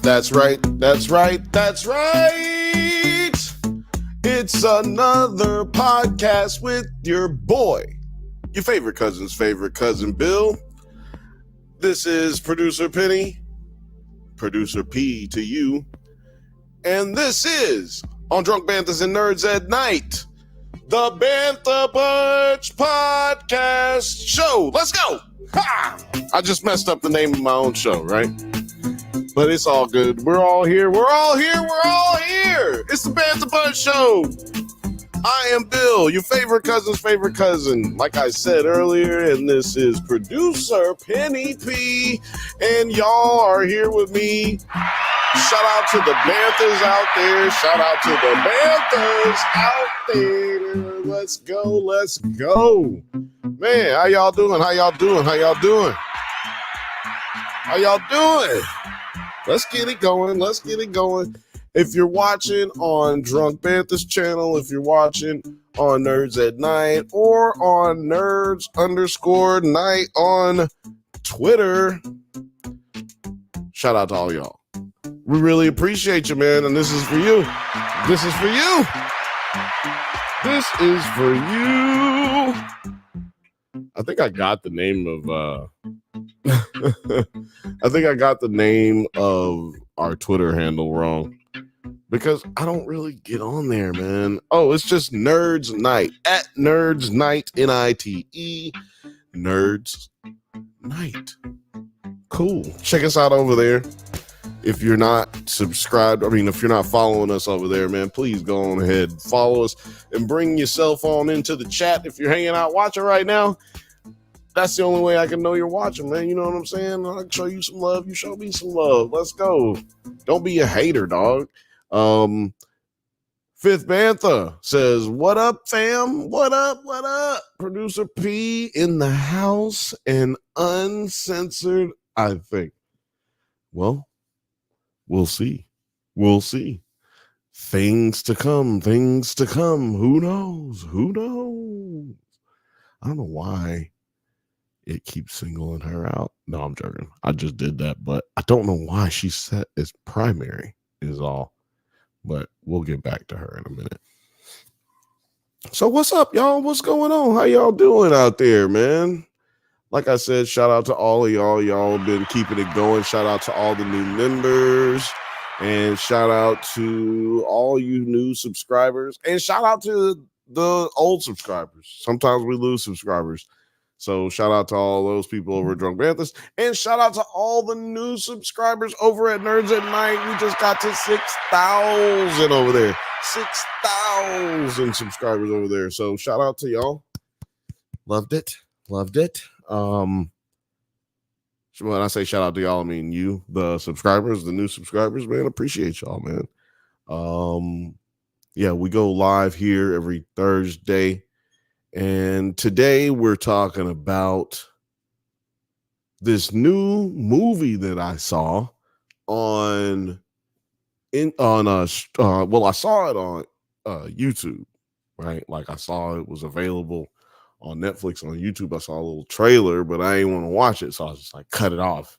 That's right. That's right. That's right. It's another podcast with your boy, your favorite cousin's favorite cousin, Bill. This is producer Penny, producer P to you. And this is on Drunk Banthas and Nerds at Night, the Bantha Bunch Podcast Show. Let's go. Ha! I just messed up the name of my own show, right? But it's all good. We're all here. We're all here. We're all here. It's the Bantha Bunch Show. I am Bill, your favorite cousin's favorite cousin. Like I said earlier, and this is producer Penny P. And y'all are here with me. Shout out to the Banthas out there. Shout out to the Banthas out there. Let's go. Let's go. Man, how y'all doing? How y'all doing? How y'all doing? How y'all doing? Let's get it going. Let's get it going. If you're watching on Drunk Bantha's channel, if you're watching on Nerds at Night or on Nerds_Night on Twitter, shout out to all y'all. We really appreciate you, man. And this is for you. This is for you. This is for you. I think I got the name of I think I got the name of our Twitter handle wrong because I don't really get on there, man. Oh, it's just Nerds Night at Nerds Night NITE Nerds Night. Cool. Check us out over there. If you're not subscribed, if you're not following us over there, man, please go on ahead, follow us and bring yourself on into the chat. If you're hanging out watching right now, that's the only way I can know you're watching, man. You know what I'm saying? I can show you some love. You show me some love. Let's go. Don't be a hater, dog. Fifth Bantha says, what up, fam? What up? What up? Producer P in the house and uncensored, I think. Well, we'll see. We'll see. Things to come. Things to come. Who knows? Who knows? I don't know why it keeps singling her out. No, I'm joking. I just did that, but I don't know why she's set as primary is all. But we'll get back to her in a minute. So what's up, y'all? What's going on? How y'all doing out there, man? Like I said, shout out to all of y'all. Y'all have been keeping it going. Shout out to all the new members. And shout out to all you new subscribers. And shout out to the old subscribers. Sometimes we lose subscribers. So shout out to all those people over at Drunk Banthas. And shout out to all the new subscribers over at Nerds at Night. We just got to 6,000 over there. 6,000 subscribers over there. So shout out to y'all. Loved it. Loved it. When I say shout out to y'all, I mean you, the subscribers, the new subscribers, man. Appreciate y'all, man. Yeah, we go live here every Thursday. And today we're talking about this new movie that I saw I saw it on YouTube, right? Like I saw it was available on Netflix on YouTube. I saw a little trailer, but I didn't want to watch it, so I was just like cut it off.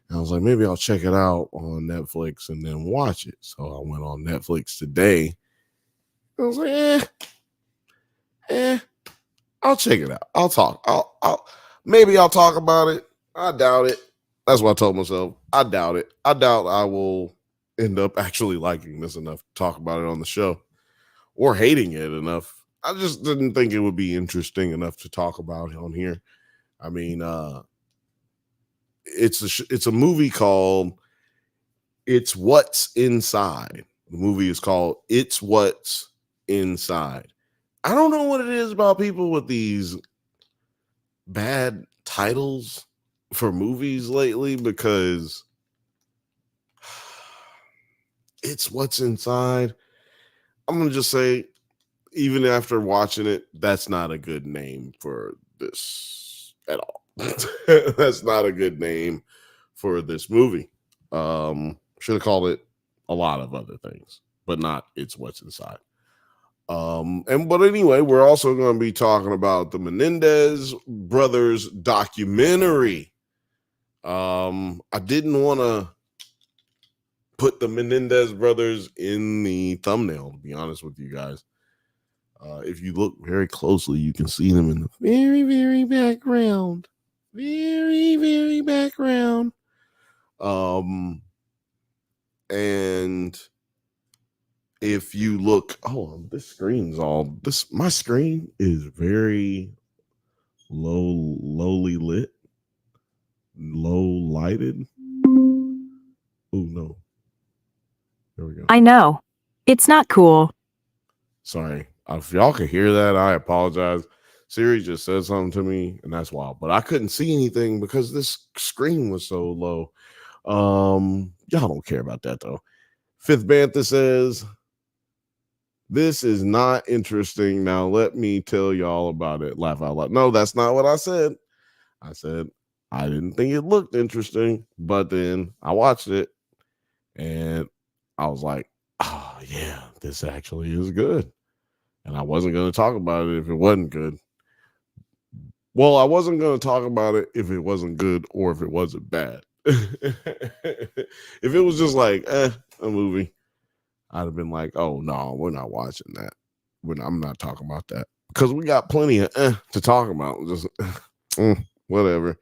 And I was like, maybe I'll check it out on Netflix and then watch it. So I went on Netflix today. I was like, I'll check it out. I'll talk. Maybe I'll talk about it. I doubt it. That's what I told myself. I doubt it. I doubt I will end up actually liking this enough to talk about it on the show or hating it enough. I just didn't think it would be interesting enough to talk about on here. I mean, it's a movie called It's What's Inside. The movie is called It's What's Inside. I don't know what it is about people with these bad titles for movies lately because It's What's Inside. I'm going to just say, even after watching it, that's not a good name for this at all. That's not a good name for this movie. Should have called it a lot of other things, but not It's What's Inside. But anyway, we're also going to be talking about the Menendez Brothers documentary. I didn't want to put the Menendez brothers in the thumbnail, to be honest with you guys. If you look very closely, you can see them in the very, very background. Very, very background. And if you look, my screen is very lowly lit, low lighted. Oh no. There we go. I know. It's not cool. Sorry. If y'all can hear that, I apologize. Siri just said something to me, and that's wild. But I couldn't see anything because this screen was so low. Y'all don't care about that though. Fifth Bantha says, "This is not interesting. Now let me tell y'all about it." Laugh out loud. No, that's not what I said. I said I didn't think it looked interesting, but then I watched it and I was like, "Oh yeah, this actually is good." And I wasn't going to talk about it if it wasn't good. Well, I wasn't going to talk about it if it wasn't good or if it wasn't bad. If it was just like a movie, I'd have been like, "Oh no, we're not watching that. I'm not talking about that because we got plenty of to talk about. Just whatever."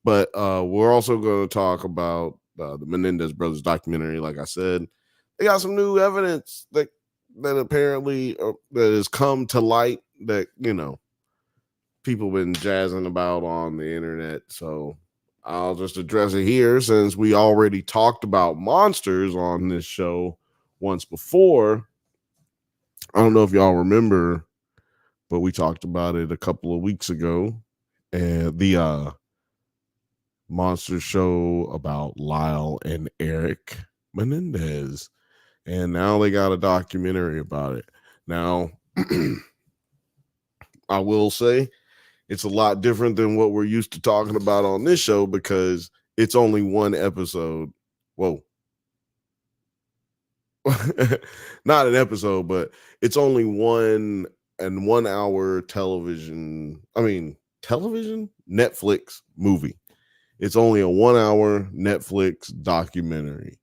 But we're also going to talk about the Menendez Brothers documentary. Like I said, they got some new evidence that apparently that has come to light that people been jazzing about on the internet. So I'll just address it here since we already talked about monsters on this show once before. I don't know if y'all remember, but we talked about it a couple of weeks ago. And the monster show about Lyle and Eric Menendez. And now they got a documentary about it. Now, I will say it's a lot different than what we're used to talking about on this show because it's only one episode. Whoa. Not an episode, but it's only 1 hour television. Netflix movie. It's only a 1 hour Netflix documentary.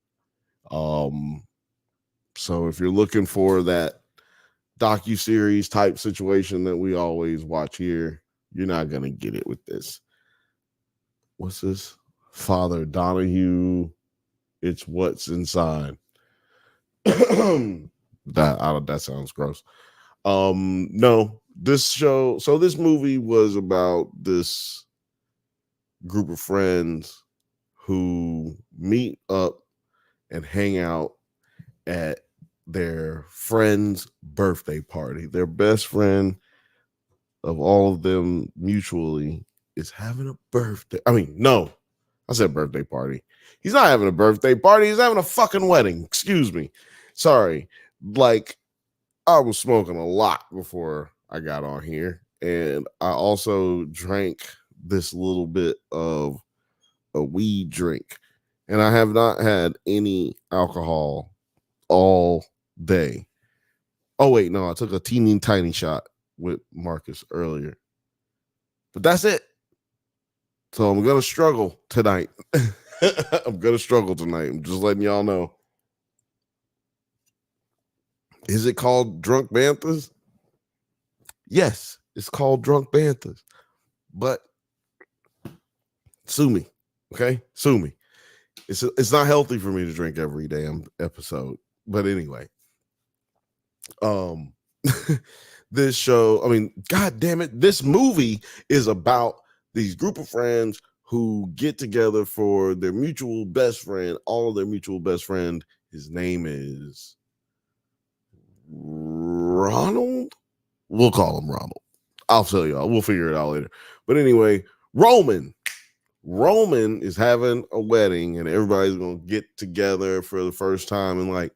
So if you're looking for that docu-series type situation that we always watch here, you're not gonna get it with this. What's this? Father Donahue. It's What's Inside. That sounds gross. No, this movie was about this group of friends who meet up and hang out at their friend's birthday party. Their best friend of all of them mutually is having a birthday. No, I said birthday party. He's not having a birthday party. He's having a fucking wedding. Excuse me. Sorry. Like, I was smoking a lot before I got on here. And I also drank this little bit of a weed drink. And I have not had any alcohol all day. Oh, wait, no, I took a teeny tiny shot with Marcus earlier. But that's it. So I'm going to struggle tonight. I'm just letting y'all know. Is it called Drunk Banthas? Yes, it's called Drunk Banthas. But sue me. Okay? Sue me. It's not healthy for me to drink every damn episode. But anyway. This show, god damn it, this movie is about these group of friends who get together for their mutual best friend. All of their mutual best friend, his name is Ronald. We'll call him Ronald. I'll tell y'all. We'll figure it out later. But anyway, Roman is having a wedding and everybody's going to get together for the first time in like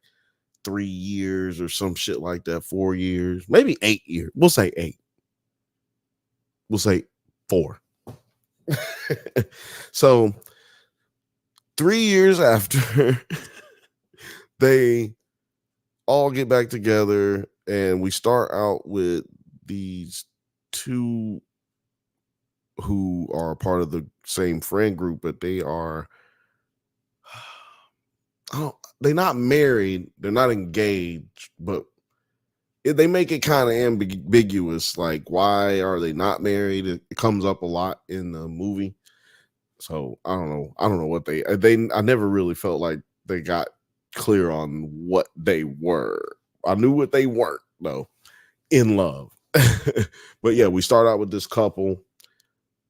3 years or some shit like that. 4 years, maybe 8 years. We'll say 8. We'll say 4. So 3 years after they all get back together, and we start out with these two who are part of the same friend group, but they are, they're not married, they're not engaged, but they make it kind of ambiguous. Like, why are they not married? It comes up a lot in the movie. So I don't know. I don't know what they. I never really felt like they got clear on what they were. I knew what they weren't though. In love. But yeah, we start out with this couple.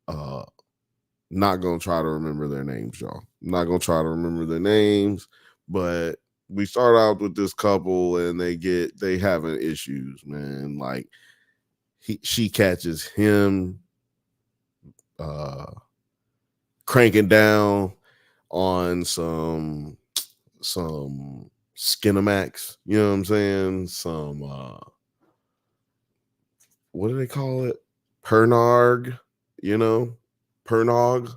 Not gonna try to remember their names, y'all. Not gonna try to remember their names, but we start out with this couple and they having issues, man. Like she catches him cranking down on some Skinamax, you know what I'm saying? Some what do they call it? Pernog, you know, Pernog.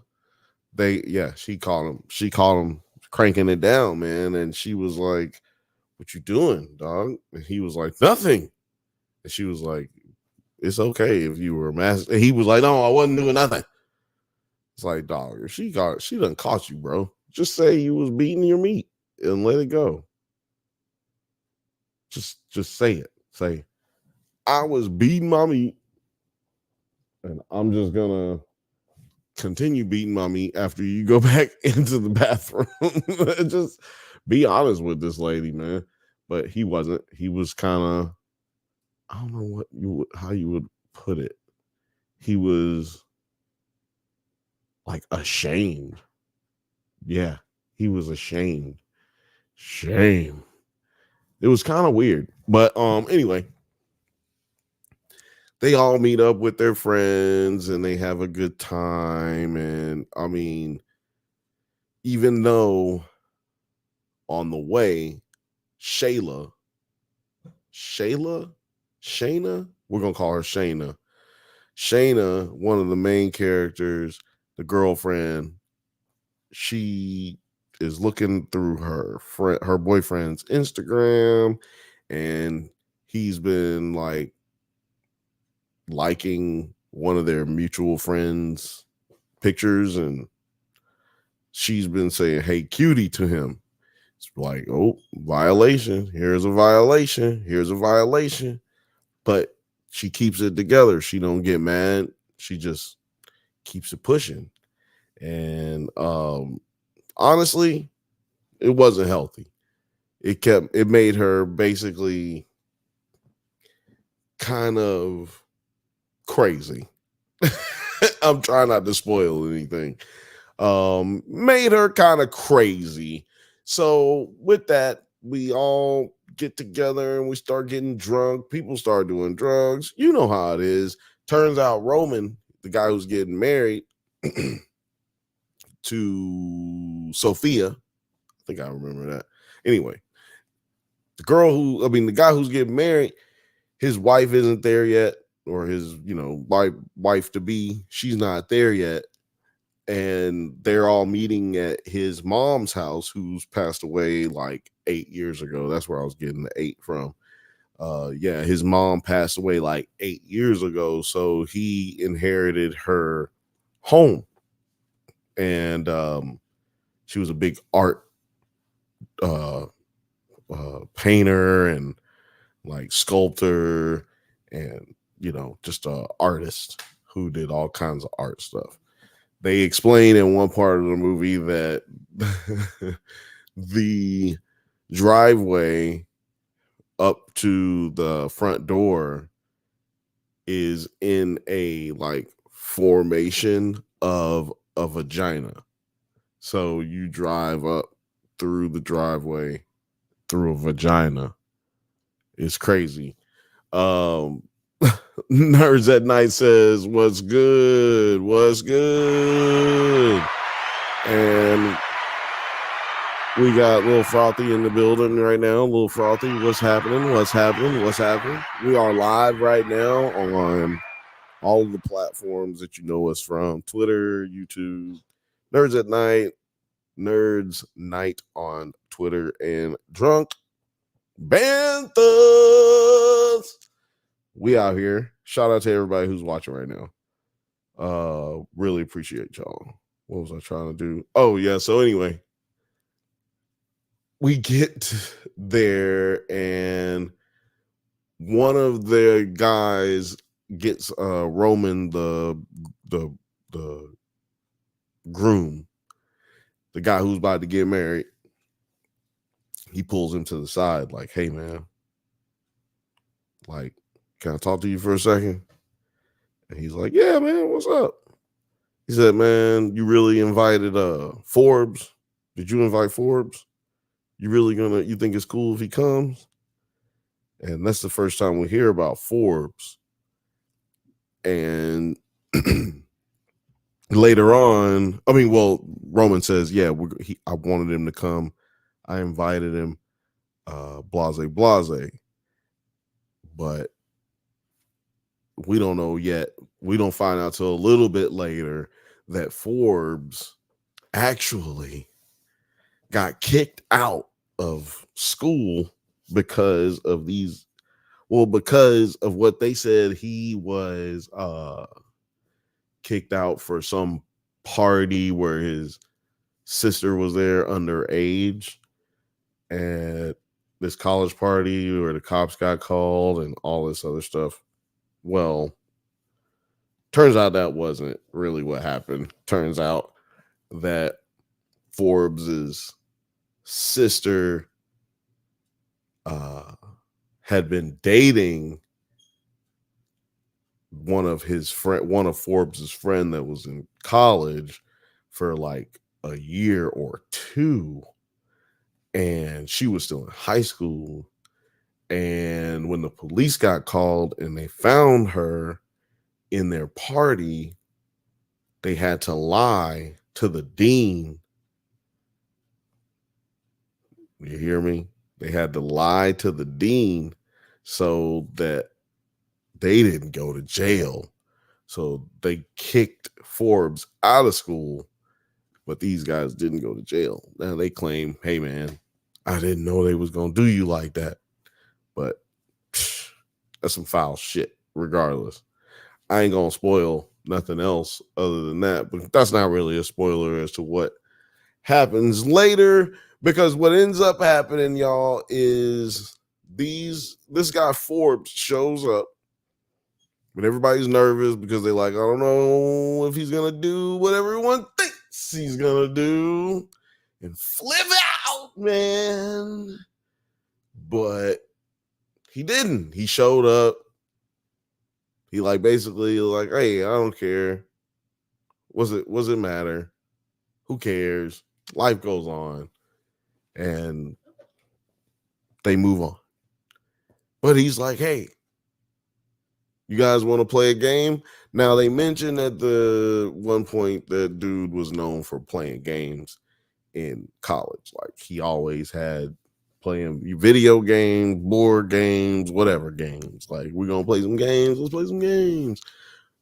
She called him cranking it down, man. And she was like, "What you doing, dog?" And he was like, "Nothing." And she was like, "It's okay if you were a master." And he was like, "No, I wasn't doing nothing." It's like, dog, if she done caught you, bro. Just say you was beating your meat and let it go. Just say it. Say, I was beating my meat, and I'm just gonna continue beating my meat after you go back into the bathroom. Just be honest with this lady, man. But he wasn't. He was kind of, I don't know how you would put it. He was like ashamed. Yeah, he was ashamed. Shame. It was kind of weird. But anyway, they all meet up with their friends and they have a good time. And I mean, even though on the way, Shayna, we're gonna call her Shayna. Shayna, one of the main characters, the girlfriend, she is looking through her boyfriend's Instagram, and he's been like liking one of their mutual friends' pictures, and she's been saying, "Hey, cutie," to him. It's like, oh, violation. Here's a violation. Here's a violation. But she keeps it together. She don't get mad. She just keeps it pushing. And honestly, it wasn't healthy. It made her basically kind of crazy. I'm trying not to spoil anything. Made her kind of crazy. So with that, we all get together and we start getting drunk. People start doing drugs. You know how it is. Turns out Roman, the guy who's getting married to Sophia, I think I remember that. Anyway, the guy who's getting married, his wife isn't there yet, or his, wife to be, she's not there yet. And they're all meeting at his mom's house, who's passed away like 8 years ago. That's where I was getting the 8 from. His mom passed away like 8 years ago, so he inherited her home. And she was a big art painter and like sculptor, and just a artist who did all kinds of art stuff. They explain in one part of the movie that the driveway up to the front door is in a like formation of a vagina. So you drive up through the driveway through a vagina. It's crazy. Nerds at Night says, "What's good? What's good?" And we got Lil Frothy in the building right now. Lil Frothy, what's happening? What's happening? What's happening? We are live right now on all of the platforms that you know us from: Twitter, YouTube, Nerds at Night, Nerds Night on Twitter, and Drunk Banthas. We out here. Shout out to everybody who's watching right now. Really appreciate y'all. What was I trying to do? Oh yeah. So anyway, we get there, and one of the guys gets Roman, the groom, the guy who's about to get married. He pulls him to the side, like, "Hey, man, like, can I talk to you for a second?" And he's like, "Yeah, man, what's up?" He said, "Man, you really invited Forbes? Did you invite Forbes? You think it's cool if he comes?" And that's the first time we hear about Forbes. And later on, Roman says, "Yeah, I wanted him to come. I invited him, blase, blase." But we don't know yet. We don't find out till a little bit later that Forbes actually got kicked out of school because of because of what they said. He was kicked out for some party where his sister was there underage at this college party where the cops got called and all this other stuff. Well, turns out that wasn't really what happened. Turns out that Forbes's sister had been dating one of Forbes's friend that was in college for like a year or two, and she was still in high school. And when the police got called and they found her in their party, they had to lie to the dean. You hear me? They had to lie to the dean so that they didn't go to jail. So they kicked Forbes out of school, but these guys didn't go to jail. Now they claim, "Hey, man, I didn't know they was going to do you like that." But that's some foul shit regardless. I ain't going to spoil nothing else other than that, but that's not really a spoiler as to what happens later, because what ends up happening, y'all, is this guy Forbes shows up, but everybody's nervous because they like, I don't know if he's gonna do what everyone thinks he's gonna do and flip out, man. But he didn't. He showed up. He basically like, "Hey, I don't care. Was it matter? Who cares? Life goes on." And they move on. But he's like, "Hey, you guys want to play a game?" Now, they mentioned at the one point that dude was known for playing games in college. Like, he always had playing video games, board games, whatever games. Like, we're going to play some games. Let's play some games.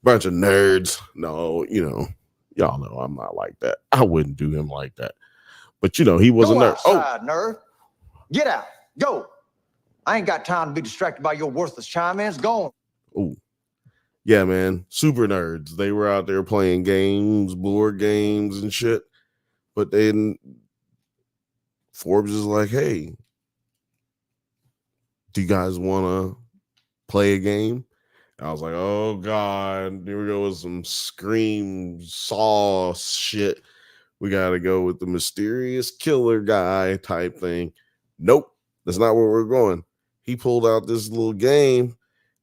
Bunch of nerds. No, y'all know I'm not like that. I wouldn't do him like that. But, he was a nerd. Outside, nerd. Get out. Go. I ain't got time to be distracted by your worthless chime-ins. Go on. Oh, yeah, man. Super nerds. They were out there playing games, board games and shit. But then Forbes is like, "Hey, do you guys want to play a game?" And I was like, "Oh, God. Here we go with some Scream Saw shit. We got to go with the mysterious killer guy type thing." Nope. That's not where we're going. He pulled out this little game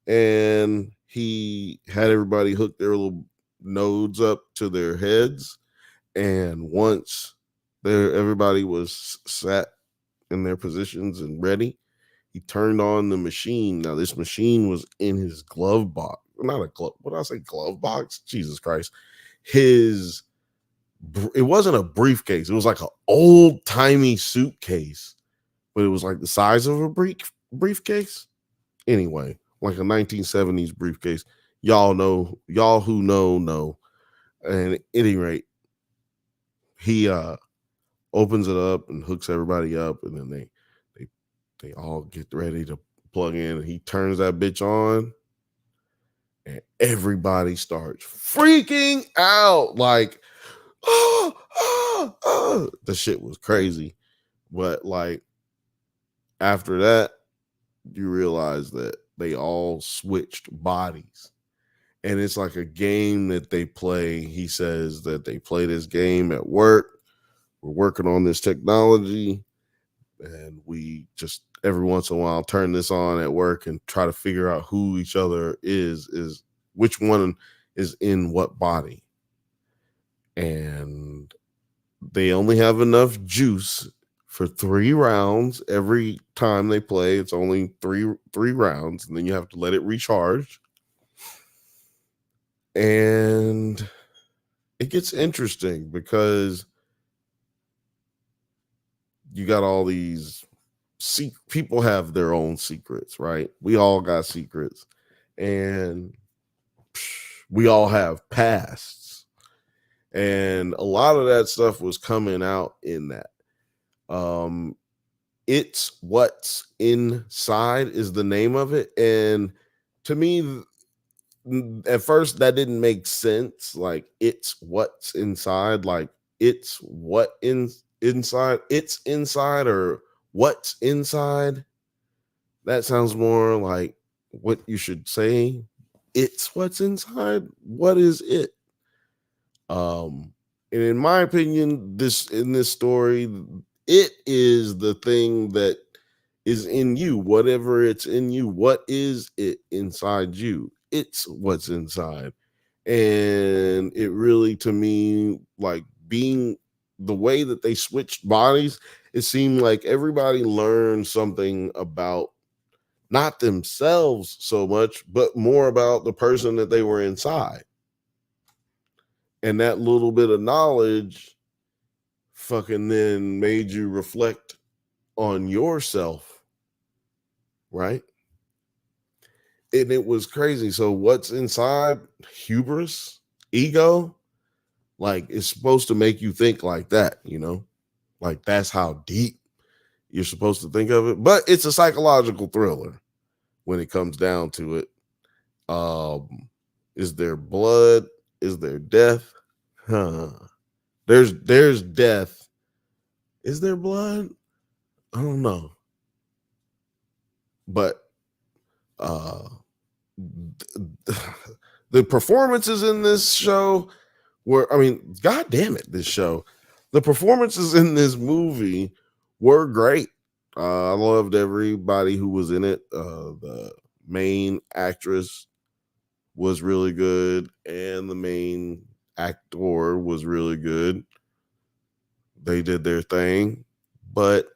and he had everybody hook their little nodes up to their heads. And once everybody was sat in their positions and ready, he turned on the machine. Now, this machine was in his glove box. Not a glove. What did I say? Glove box? Jesus Christ. It wasn't a briefcase. It was like an old-timey suitcase, but it was like the size of a briefcase. Anyway, like a 1970s briefcase. Y'all who know. And at any rate, he opens it up and hooks everybody up, and then they all get ready to plug in, and he turns that bitch on, and everybody starts freaking out like, the shit was crazy. But like, after that, you realize that they all switched bodies. And it's like a game that they play. He says that they play this game at work. We're working on this technology, and we just every once in a while turn this on at work and try to figure out who each other is which one is in what body. And they only have enough juice for 3 rounds every time they play. It's only three rounds, and then you have to let it recharge. And it gets interesting because you got all these people have their own secrets, right? We all got secrets, and we all have pasts, and a lot of that stuff was coming out in that. It's What's Inside is the name of it, and to me, at first that didn't make sense. Like, it's what's inside, like it's what inside, it's inside, or what's inside. That sounds more like what you should say. It's what's inside. What is it? And in my opinion, in this story, it is the thing that is in you, whatever it's in you. What is it inside you? It's what's inside. And it really, to me, like, being the way that they switched bodies, it seemed like everybody learned something about not themselves so much, but more about the person that they were inside. And that little bit of knowledge fucking then made you reflect on yourself, right? And it was crazy. So what's inside? Hubris, ego, like, it's supposed to make you think like that, like that's how deep you're supposed to think of it. But it's a psychological thriller when it comes down to it. Is there blood? Is there death? There's death. Is there blood? I don't know. But the performances in this show were, I mean, god damn it, this show. The performances in this movie were great. I loved everybody who was in it. The main actress was really good, and the main actor was really good. They did their thing, but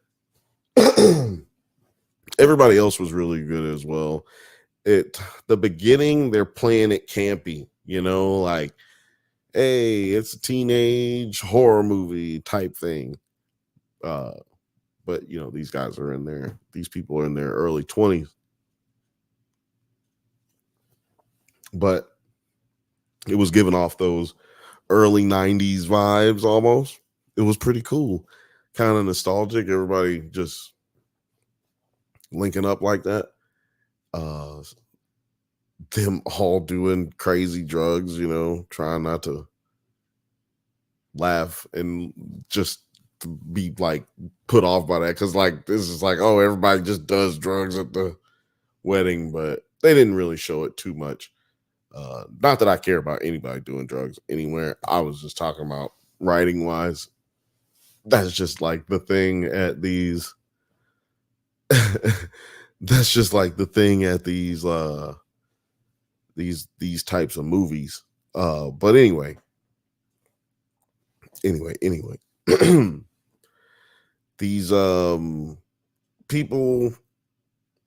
everybody else was really good as well. The beginning, they're playing it campy, like, hey, it's a teenage horror movie type thing. But these guys are in there. These people are in their early 20s. But it was giving off those early 90s vibes almost. It was pretty cool. Kind of nostalgic. Everybody just linking up like that. Them all doing crazy drugs, trying not to laugh and just be like put off by that, because like this is like, oh, everybody just does drugs at the wedding, but they didn't really show it too much. Not that I care about anybody doing drugs anywhere. I was just talking about writing wise. That's just like the thing at these that's just like the thing at these types of movies. But anyway these people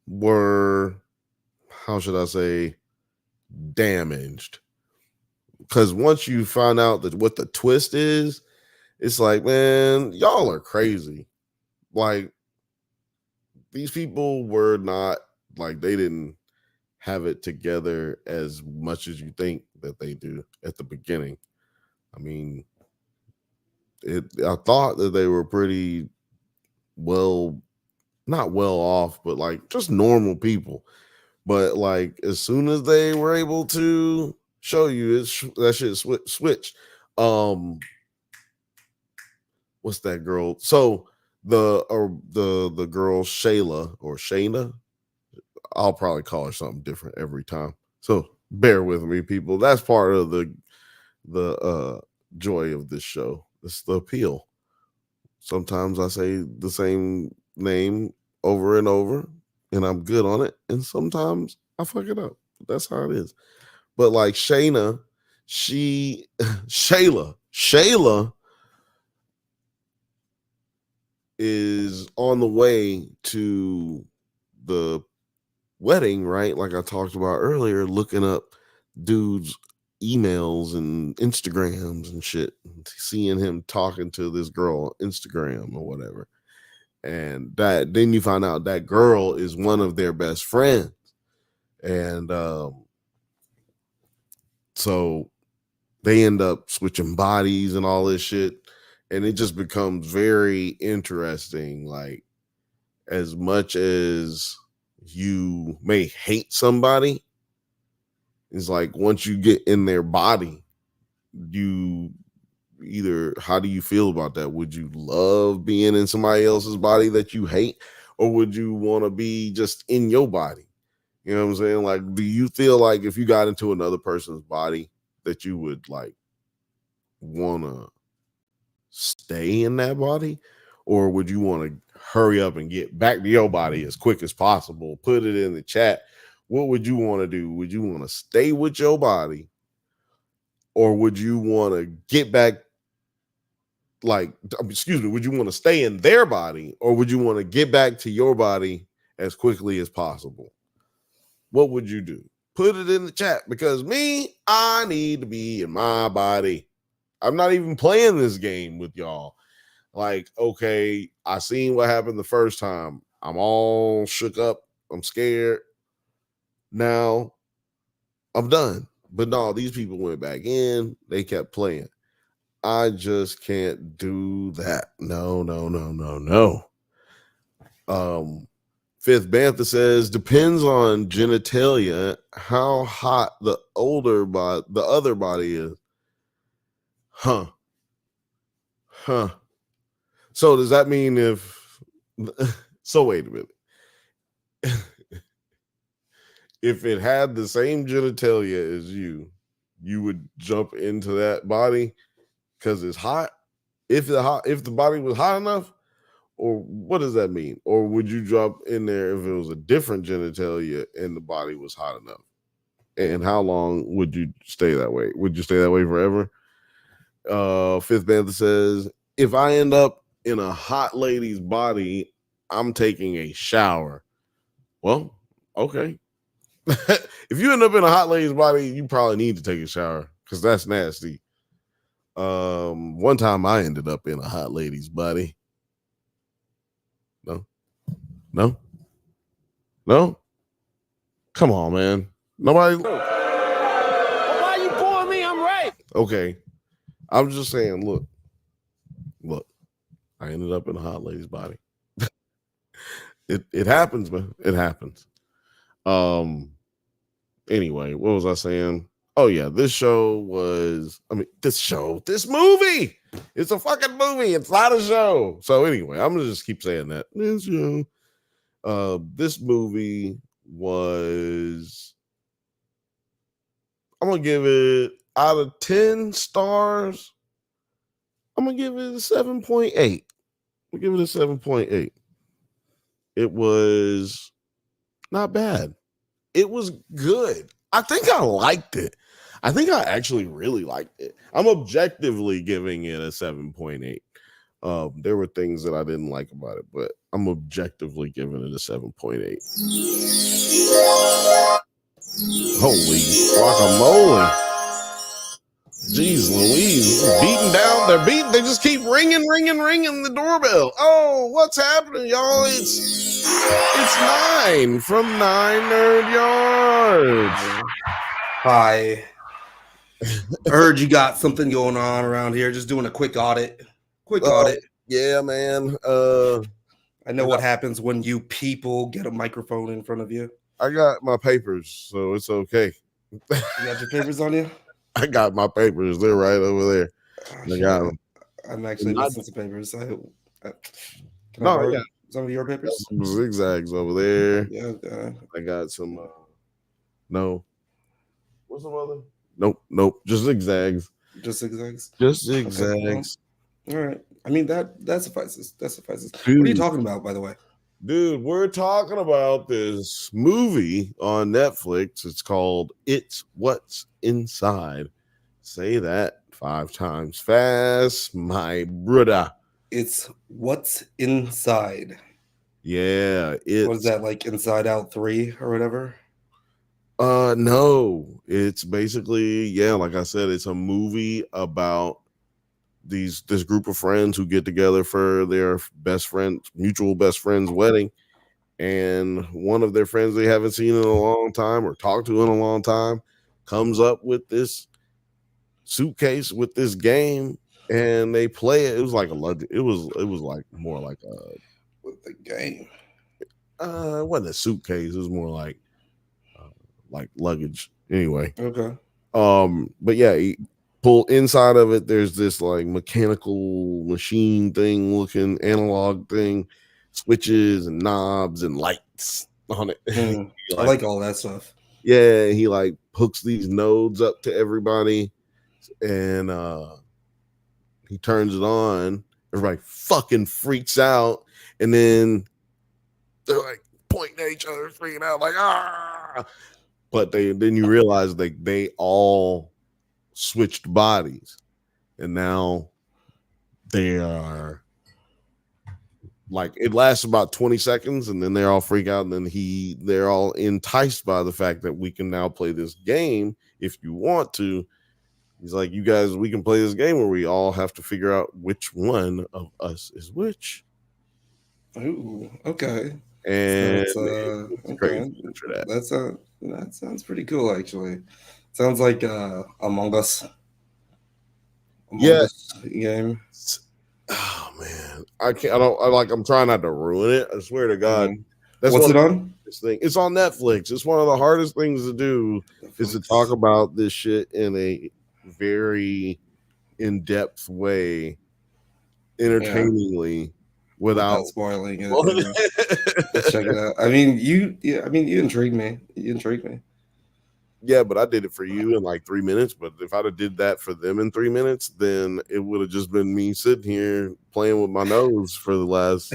were, how should I say, damaged, because once you find out that what the twist is, it's like, man, y'all are crazy. Like, these people were not, like, they didn't have it together as much as you think that they do at the beginning. I mean, I thought that they were pretty well, not well off, but like just normal people. But like, as soon as they were able to show you that shit switched. What's that girl? So the girl Shayla or Shayna. I'll probably call her something different every time. So bear with me, people. That's part of the joy of this show. It's the appeal. Sometimes I say the same name over and over, and I'm good on it. And sometimes I fuck it up. That's how it is. But like Shayna, Shayla is on the way to the wedding, right? Like I talked about earlier, looking up dudes' emails and Instagrams and shit, and seeing him talking to this girl on Instagram or whatever. And that then you find out that girl is one of their best friends. And so they end up switching bodies and all this shit. And it just becomes very interesting. Like, as much as you may hate somebody, it's like once you get in their body, you either, how do you feel about that? Would you love being in somebody else's body that you hate, or would you want to be just in your body? You know what I'm saying? Like, do you feel like if you got into another person's body that you would like want to stay in that body, or would you want to hurry up and get back to your body as quick as possible? Put it in the chat. What would you want to do? Would you want to stay with your body, or would you want to get back? Like, excuse me, would you want to stay in their body, or would you want to get back to your body as quickly as possible? What would you do? Put it in the chat, because me, I need to be in my body. I'm not even playing this game with y'all. Like, okay, I seen what happened the first time. I'm all shook up. I'm scared. Now I'm done. But no, these people went back in. They kept playing. I just can't do that. No. Fifth Bantha says, depends on genitalia, how hot the other body is. Huh. So does that mean if so wait a minute. If it had the same genitalia as you would jump into that body because it's hot? If the body was hot enough? Or what does that mean? Or would you jump in there if it was a different genitalia and the body was hot enough? And how long would you stay that way? Would you stay that way forever? Fifth Bantha says, if I end up in a hot lady's body, I'm taking a shower. Well, okay. If you end up in a hot lady's body, you probably need to take a shower, because that's nasty. One time I ended up in a hot lady's body. No. Come on, man. Nobody. Well, why you pouring me? I'm right. Okay. I'm just saying, look, I ended up in a hot lady's body. It happens, man. It happens. Anyway, what was I saying? Oh yeah, this movie. It's a fucking movie. It's not a show. So anyway, I'm gonna just keep saying that. This show. This movie was, I'm gonna give it, out of 10 stars, I'm gonna give it a 7.8. I'll give it a 7.8. It was not bad. It was good. I think I liked it. I think I actually really liked it. I'm objectively giving it a 7.8. There were things that I didn't like about it, but I'm objectively giving it a 7.8. Holy guacamole. Jeez Louise, they just keep ringing the doorbell. Oh, what's happening, y'all? It's 9 from 9 Nerd Yards. Hi. I heard you got something going on around here. Just doing a quick audit. Yeah, man. I know what happens when you people get a microphone in front of you. I got my papers, so it's okay. You got your papers on you? I got my papers. They're right over there. I got them. I'm actually missing some papers. Can I No, borrow yeah. some of your Got papers? some zigzags over there. Yeah. I got some. No. What's some other? Nope. Just zigzags. Just zigzags. Just Okay, well, zigzags. all right. I mean that suffices. That suffices. Dude. What are you talking about, by the way? Dude, we're talking about this movie on Netflix. It's called It's What's Inside. Say that 5 times fast, my brother. It's What's Inside. Yeah, it's What is that, like Inside Out 3 or whatever? No, it's basically, yeah, like I said, it's a movie about this group of friends who get together for their mutual best friend's wedding, and one of their friends they haven't seen in a long time or talked to in a long time comes up with this suitcase with this game, and they play it. It was like it was like more like With the game. it wasn't a suitcase, it was more like luggage anyway. Okay. But yeah, pull inside of it, there's this like mechanical machine thing looking analog thing, switches and knobs and lights on it. I like all that stuff. Yeah, he like hooks these nodes up to everybody, and he turns it on. Everybody fucking freaks out, and then they're like pointing at each other, freaking out, like ah. But then you realize they all switched bodies, and now they are like, it lasts about 20 seconds, and then they all freak out, and then they're all enticed by the fact that we can now play this game if you want to. He's like, you guys, we can play this game where we all have to figure out which one of us is which. Ooh, okay. And it's it's crazy for that. That sounds pretty cool, actually. Sounds like Among Us. Us game. Oh man, I'm trying not to ruin it. I swear to God. That's what's it on? This thing. It's on Netflix. It's one of the hardest things to do is to talk about this shit in a very in-depth way, entertainingly, without spoiling it. Let's check it out. I mean, you intrigued me. Yeah, but I did it for you in like 3 minutes. But if I'd have did that for them in 3 minutes, then it would have just been me sitting here playing with my nose for the last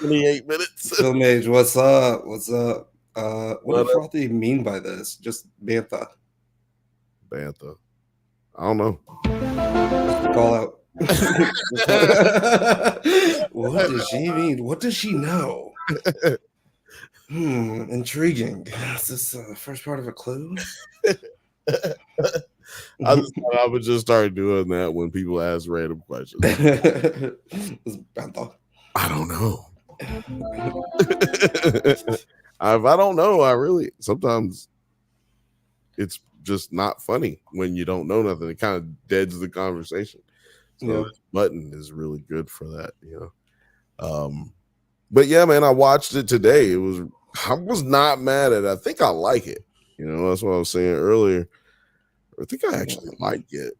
28 minutes. Film Age, what's up? What does Frothy mean by this? Just Bantha. Bantha. I don't know. Call out. What does she mean? What does she know? Intriguing. Is this the first part of a clue? I just thought I would just start doing that when people ask random questions. I don't know. If I don't know, I really sometimes it's just not funny when you don't know nothing. It kind of deads the conversation. So this button is really good for that, you know. But yeah, man, I watched it today. I was not mad at it. I think I like it. You know, that's what I was saying earlier. I think I actually like it.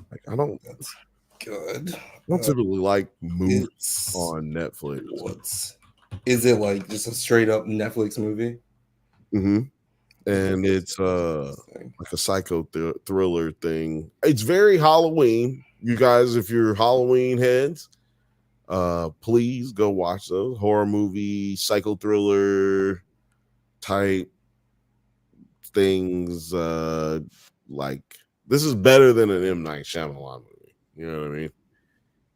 Like, that's good. I don't typically like movies on Netflix. Is it like just a straight up Netflix movie? Mm-hmm. And it's like a psycho thriller thing. It's very Halloween. You guys, if you're Halloween heads, please go watch those horror movie, psycho thriller type things. Like, this is better than an M. Night Shyamalan movie. You know what I mean?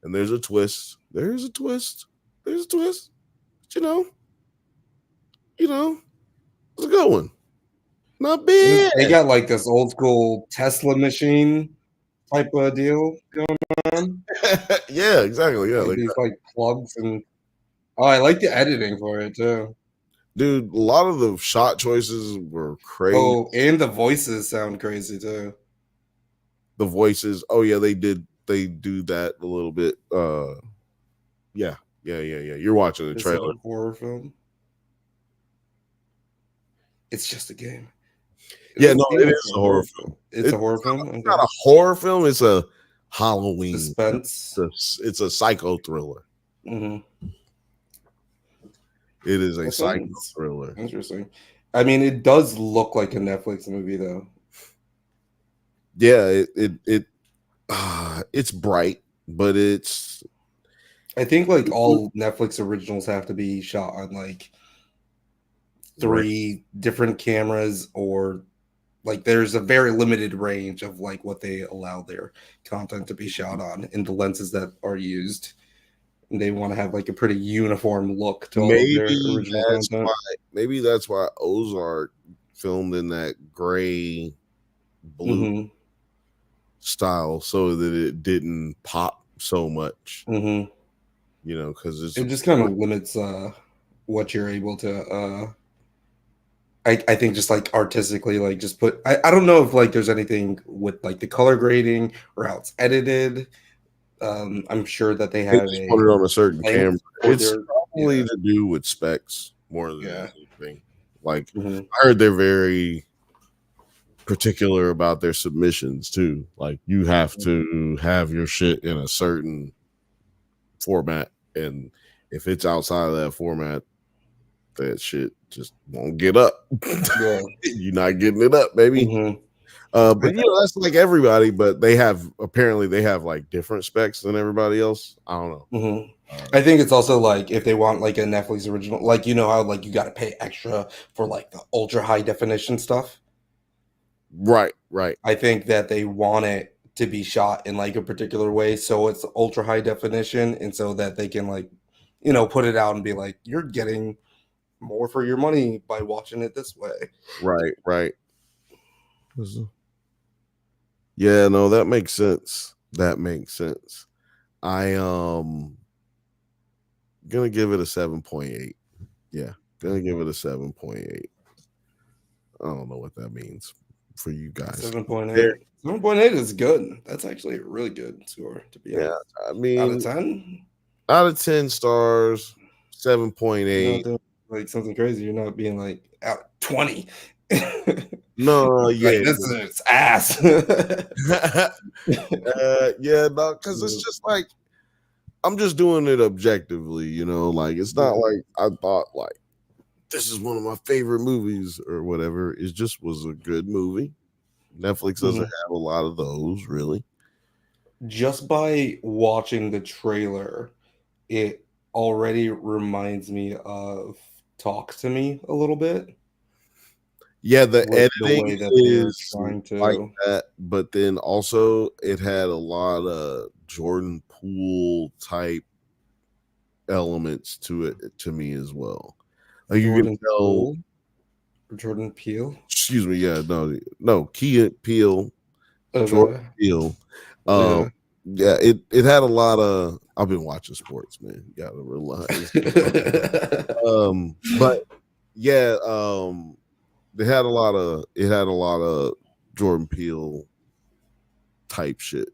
And there's a twist. There's a twist. But, you know, it's a good one. Not bad. They got like this old school Tesla machine type of deal going on. Yeah, exactly. Yeah, like these like plugs and I like the editing for it too. Dude, a lot of the shot choices were crazy. Oh, and the voices sound crazy too. The voices, oh yeah, they do that a little bit. Yeah. You're watching the trailer. It's a horror film. It's just a game. It is a horror film. It's a horror film. It's not a horror film. It's a Halloween. Suspense. It's a psycho thriller. Mm-hmm. It is a That psycho sounds thriller. interesting. I mean, it does look like a Netflix movie, though. Yeah, it's bright, but it's. I think like all Netflix originals have to be shot on like 3 different cameras, or like there's a very limited range of like what they allow their content to be shot on in the lenses that are used. And they want to have like a pretty uniform look to all of their original content. Maybe that's why Ozark filmed in that gray blue style, so that it didn't pop so much. Mm-hmm. You know, because it just kind of limits what you're able to I think just like artistically, like just put I don't know if like there's anything with like the color grading or how it's edited. I'm sure that they have just put it on a certain camera. It's probably to do with specs more than anything. Like I heard they're very particular about their submissions too. Like you have to have your shit in a certain format, and if it's outside of that format, that shit just won't get up. Yeah. You're not getting it up, baby. But you know, that's like everybody, but they have like different specs than everybody else. I don't know. I think it's also like if they want like a Netflix original, like you know how like you got to pay extra for like the ultra high definition stuff. Right. I think that they want it to be shot in like a particular way, so it's ultra high definition, and so that they can like, you know, put it out and be like, you're getting more for your money by watching it this way. Right. Yeah, no, that makes sense. I gonna give it a 7.8. Yeah, gonna give it a 7.8. I don't know what that means for you guys. 7.8. 7.8 is good. That's actually a really good score, to be honest. Yeah, I mean, out of 10? Out of 10 stars, 7.8. Like something crazy. You're not being like out of 20. No, yeah, like, this is ass. Yeah, no, because it's just like I'm just doing it objectively, you know. Like it's not like I thought like this is one of my favorite movies or whatever. It just was a good movie. Netflix doesn't have a lot of those, really. Just by watching the trailer, it already reminds me of Talk to Me a little bit. Yeah, the editing the way that they're trying to like that, but then also it had a lot of Jordan Poole type elements to it to me as well. Like you can tell Jordan Peele. Excuse me, yeah, no, Key Peele, Jordan Peele. Yeah, it had a lot of. I've been watching sports, man. You gotta realize. But yeah, it had a lot of Jordan Peele type shit.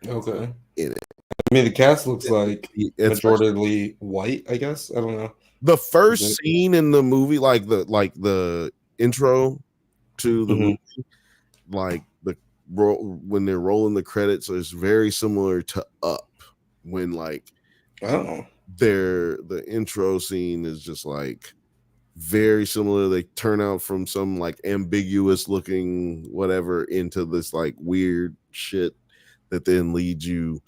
Okay. In it. I mean, the cast looks like majoritarily white, I guess. I don't know. The first scene in the movie, like the intro to the movie, like when they're rolling the credits, is very similar to Up. When like the intro scene is just like very similar. They turn out from some like ambiguous looking whatever into this like weird shit that then leads you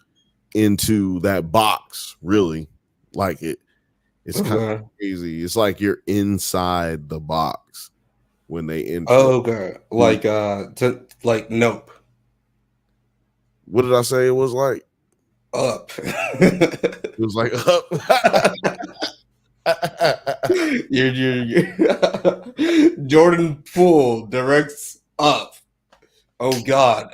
into that box. Really, like it's kind of crazy. It's like you're inside the box when they enter. Oh, okay. Like Nope. What did I say it was like? Up. It was like Up. you're Jordan Poole directs Up. Oh God.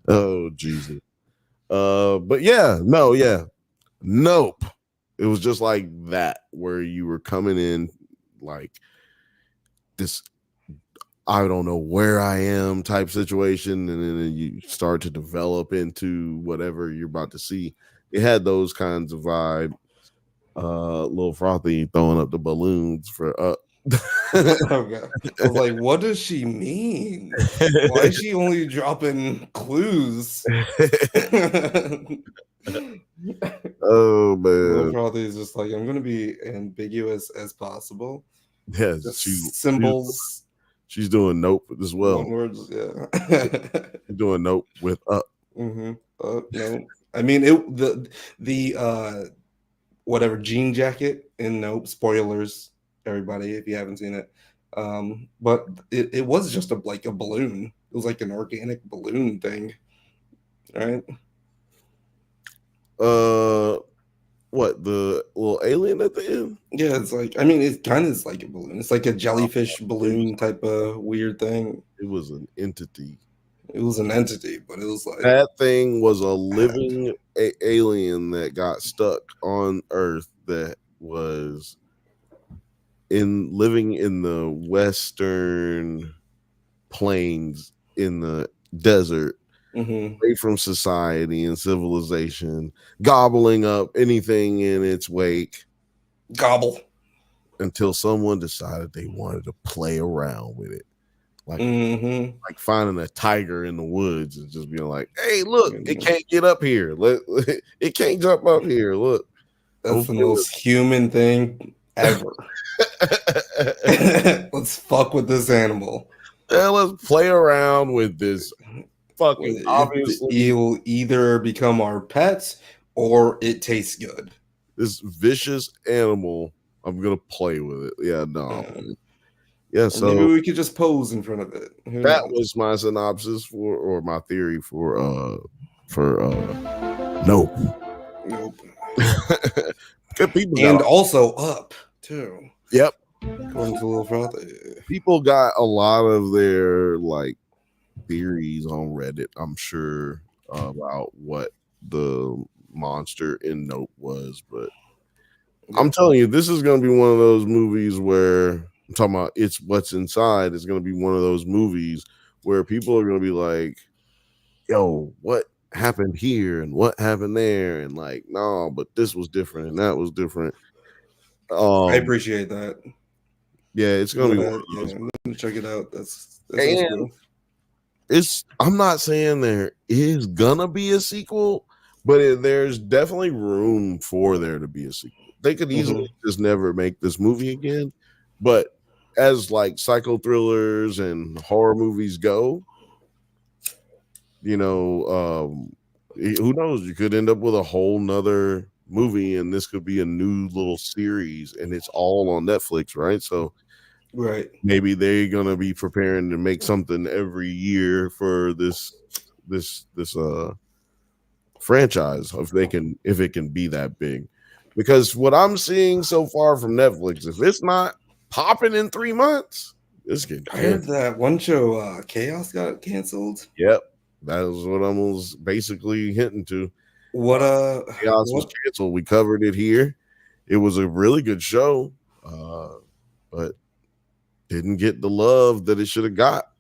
Oh Jesus. But Nope. It was just like that, where you were coming in like this I don't know where I am type situation, and then you start to develop into whatever you're about to see. It had those kinds of vibes, Little Frothy throwing up the balloons for Okay. I was like, what does she mean? Why is she only dropping clues? Oh Little man, Frothy is just like, I'm gonna be ambiguous as possible. yeah, Just symbols, she's doing Nope as well. one words, yeah. She's doing Nope with up. Mm-hmm. No, I mean it. The whatever jean jacket in Nope. Spoilers, everybody, if you haven't seen it. But it was just like a balloon. It was like an organic balloon thing, right? What, the little alien at the end? Yeah, it's like, I mean, it kind of is like a balloon. It's like a jellyfish balloon type of weird thing. It was an entity. It was an entity, but it was like That thing was a living alien that got stuck on Earth, that was living in the western plains in the desert, mhm. away from society and civilization, gobbling up anything in its wake, Gobble. until someone decided they wanted to play around with it. Like, Mm-hmm. like finding a tiger in the woods and just being like, "Hey, look, it can't get up here. It can't jump up here. Look." That's the most human thing ever. Let's fuck with this animal. Yeah, let's play around with this fucking obviously It'll either become our pets or it tastes good. this vicious animal. I'm gonna play with it. Yeah, no. Yeah, Or so maybe we could just pose in front of it. Who that knows? was my synopsis or my theory for Nope. Nope. Good people. And also Up too. Yep. According to Little Frothy. People got a lot of their like theories on Reddit, I'm sure, about what the monster in Nope was, but I'm telling you, this is going to be one of those movies where I'm talking about it's what's inside. It's going to be one of those movies where people are going to be like, yo, what happened here and what happened there? And like, no, but this was different and that was different. I appreciate that. Yeah, it's going to be one of those. I'm gonna check it out. That's And cool. I'm not saying there is gonna be a sequel, but there's definitely room for there to be a sequel. They could easily just never make this movie again, but as like psycho thrillers and horror movies go, you know, who knows? You could end up with a whole nother movie, and this could be a new little series, and it's all on Netflix, right? So right, maybe they're gonna be preparing to make something every year for this franchise, if it can be that big. Because what I'm seeing so far from Netflix, if it's not popping in 3 months, this can. I heard that one show, Chaos, got canceled. Yep, that is what I was basically hinting to. What Chaos was canceled. We covered it here. It was a really good show, but didn't get the love that it should have got.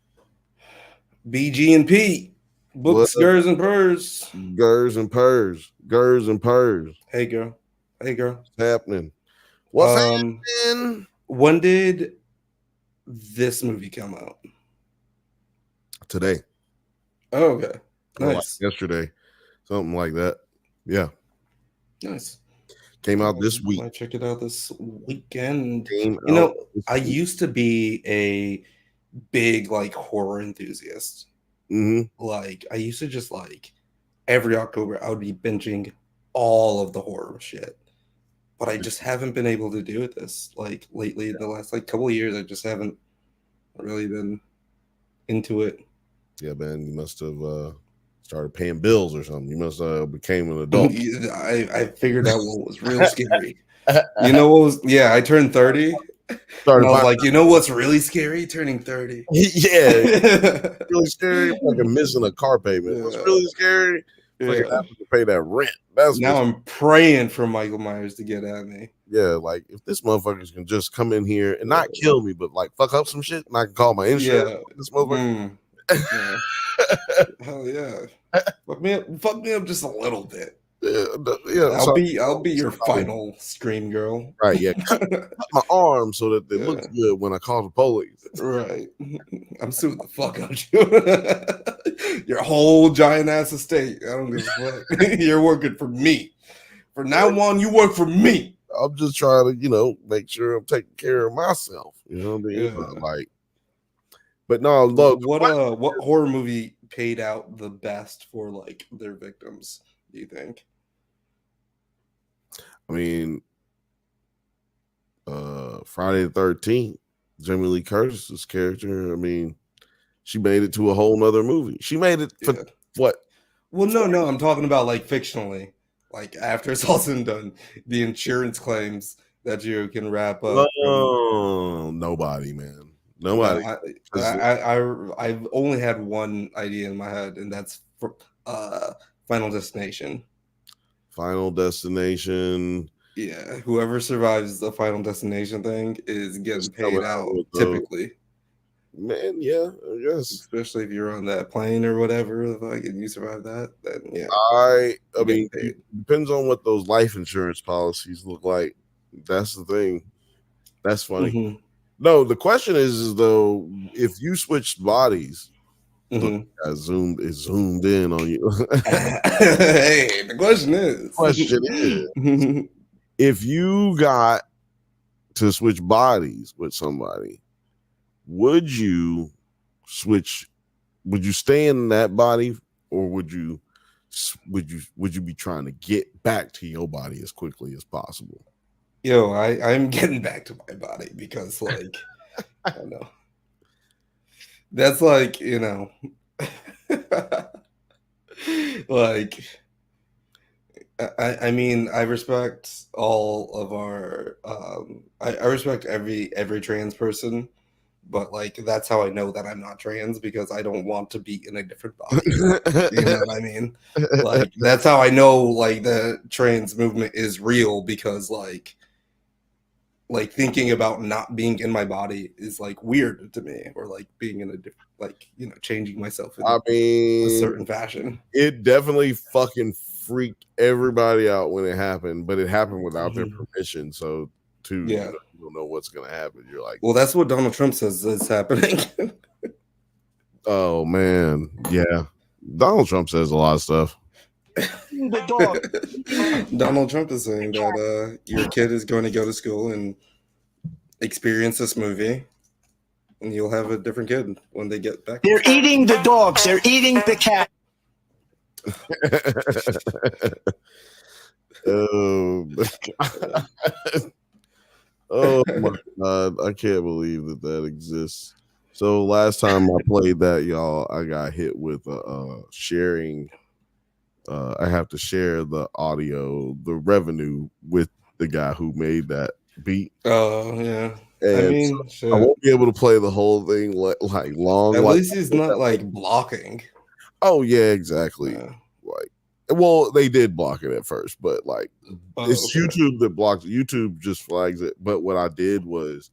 BG&P, books, Gers and Purrs. Gers and Purrs. Gers and Purrs. Hey girl. What's happening? What's happening? When did this movie come out? Today. Oh, okay. Nice. Like yesterday. Something like that. Yeah. Nice. Came out this week. I check it out this weekend. I used to be a big like horror enthusiast. Mm-hmm. Like I used to just like every October I would be binging all of the horror shit. But I just haven't been able to do it this like lately. The last like couple of years, I just haven't really been into it. Yeah, man, you must have started paying bills or something. You must have became an adult. I figured out what was real scary. You know what was? Yeah, I turned 30. And I was like, you know what's really scary? Turning 30. Yeah, really scary. Fucking missing a car payment. Yeah. What's really scary? Like having to pay that rent. Now I'm praying for Michael Myers to get at me. Yeah, like if this motherfuckers can just come in here and not kill me, but like fuck up some shit, and I can call my insurance. Yeah. This motherfucker. Yeah. Hell yeah. Fuck me up just a little bit. Yeah, so I'll be your final scream girl. right, yeah. Cut my arm so that it Yeah. looks good when I call the police. Right. I'm suing the fuck out of you. Your whole giant ass estate. I don't give a fuck. You're working for me. From now on, you work for me. I'm just trying to, make sure I'm taking care of myself. You know what I mean? Yeah. Like, but no, look, What horror movie paid out the best for like their victims, do you think? I mean, Friday the 13th, Jamie Lee Curtis's character. I mean, she made it to a whole nother movie. She made it for what? Well, no, I'm talking about like fictionally. Like after it's all said and done, the insurance claims that you can wrap up. Nobody, man. Nobody. I've only had one idea in my head, and that's for Final Destination. Final Destination. Yeah, whoever survives the Final Destination thing is getting paid out typically. Man, yeah, I guess. Especially if you're on that plane or whatever, like, and you survive that, then yeah. I mean, it depends on what those life insurance policies look like. That's the thing. That's funny. Mm-hmm. No, the question is though, if you switched bodies, mm-hmm. I zoomed in on you. Hey, the question is, if you got to switch bodies with somebody, would you stay in that body, or would you be trying to get back to your body as quickly as possible? Yo, I'm getting back to my body because, like, I don't know. That's like, like, I mean, I respect all of our, I respect every trans person, but like, that's how I know that I'm not trans, because I don't want to be in a different body. You know what I mean? Like, that's how I know, like, the trans movement is real, because like thinking about not being in my body is like weird to me, or like being in a different, like, changing myself in a certain fashion. It definitely fucking freaked everybody out when it happened, but it happened without their permission. So you don't know what's gonna happen. You're like, well, that's what Donald Trump says is happening. Oh man, yeah. Donald Trump says a lot of stuff. Donald Trump is saying that your kid is going to go to school and experience this movie, and you'll have a different kid when they get back. They're eating the dogs. They're eating the cat. Oh my god, I can't believe that exists. So last time I played that, y'all, I got hit with sharing. I have to share the audio, the revenue, with the guy who made that beat. Oh yeah, and I mean, so I won't be able to play the whole thing like long. At least he's not like blocking. Oh yeah, exactly. Like, well, they did block it at first, but like it's okay. YouTube that blocks it. YouTube just flags it. But what I did was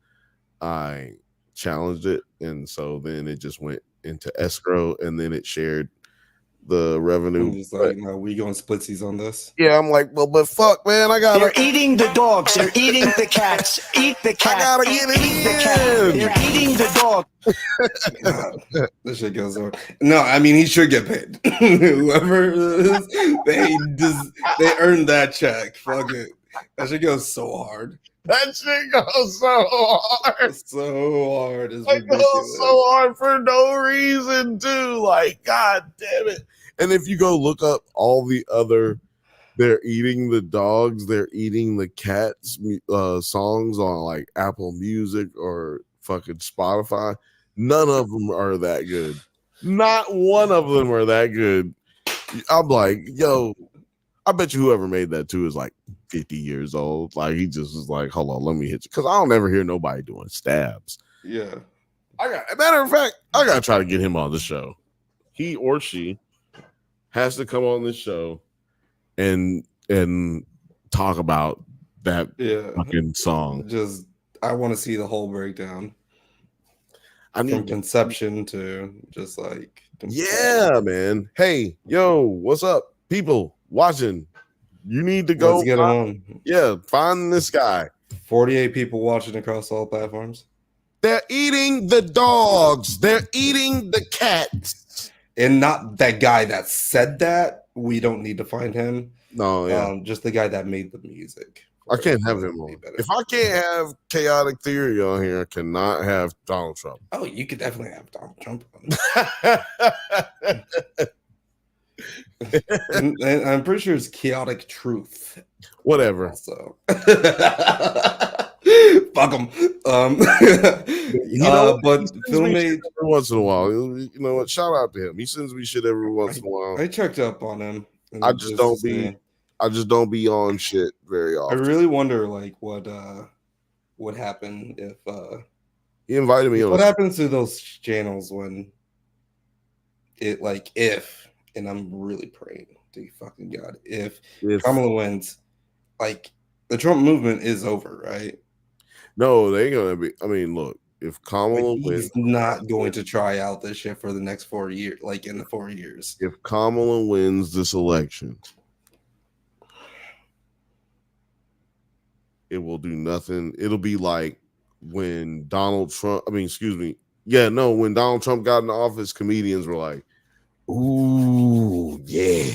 I challenged it, and so then it just went into escrow, and then it shared the revenue. Just like, no, we going splitsies on this. Yeah, I'm like, well, but fuck, man, I gotta. They're eating the dogs. They're eating the cats. Eat the cat. I gotta get it eat the cat. They're eating the dog. This shit goes on. No, I mean, he should get paid. Whoever it is, they earned that check. Fuck it. That shit goes so hard. That shit goes so hard. So hard. It's it goes so hard for no reason, too. Like, god damn it. And if you go look up all the other, they're eating the dogs, they're eating the cats songs on like Apple Music or fucking Spotify, none of them are that good. Not one of them are that good. I'm like, yo, I bet you whoever made that too is like 50 years old. Like, he just was like, hold on, let me hit you. Because I don't ever hear nobody doing stabs. Yeah. Matter of fact, I got to try to get him on the show. He or she has to come on this show and talk about that fucking song. Just, I want to see the whole breakdown. From conception to just like. Yeah, man. Hey, yo, what's up, people watching? You need to go. Let's get him on. Yeah, find this guy. 48 people watching across all platforms. They're eating the dogs. They're eating the cats. And not that guy that said that. We don't need to find him. No, yeah. Just the guy that made the music. I can't have him on. If I can't have Chaotic Theory on here, I cannot have Donald Trump. Oh, you could definitely have Donald Trump on. and I'm pretty sure it's Chaotic Truth. Whatever. So fuck him. But Filmmate every once in a while. You know what? Shout out to him. He sends me shit every once in a while. I checked up on him. I just don't be on shit very often. I really wonder like what happened if he invited me on. What happens to those channels when it like if, and I'm really praying to fucking God, if Kamala wins, like the Trump movement is over, right? No, they ain't gonna be. I mean, look, if Kamala wins, he's not going to try out this shit for the next 4 years, like in the 4 years. If Kamala wins this election, it will do nothing. It'll be like when Donald Trump, when Donald Trump got in office, comedians were like, ooh, yeah.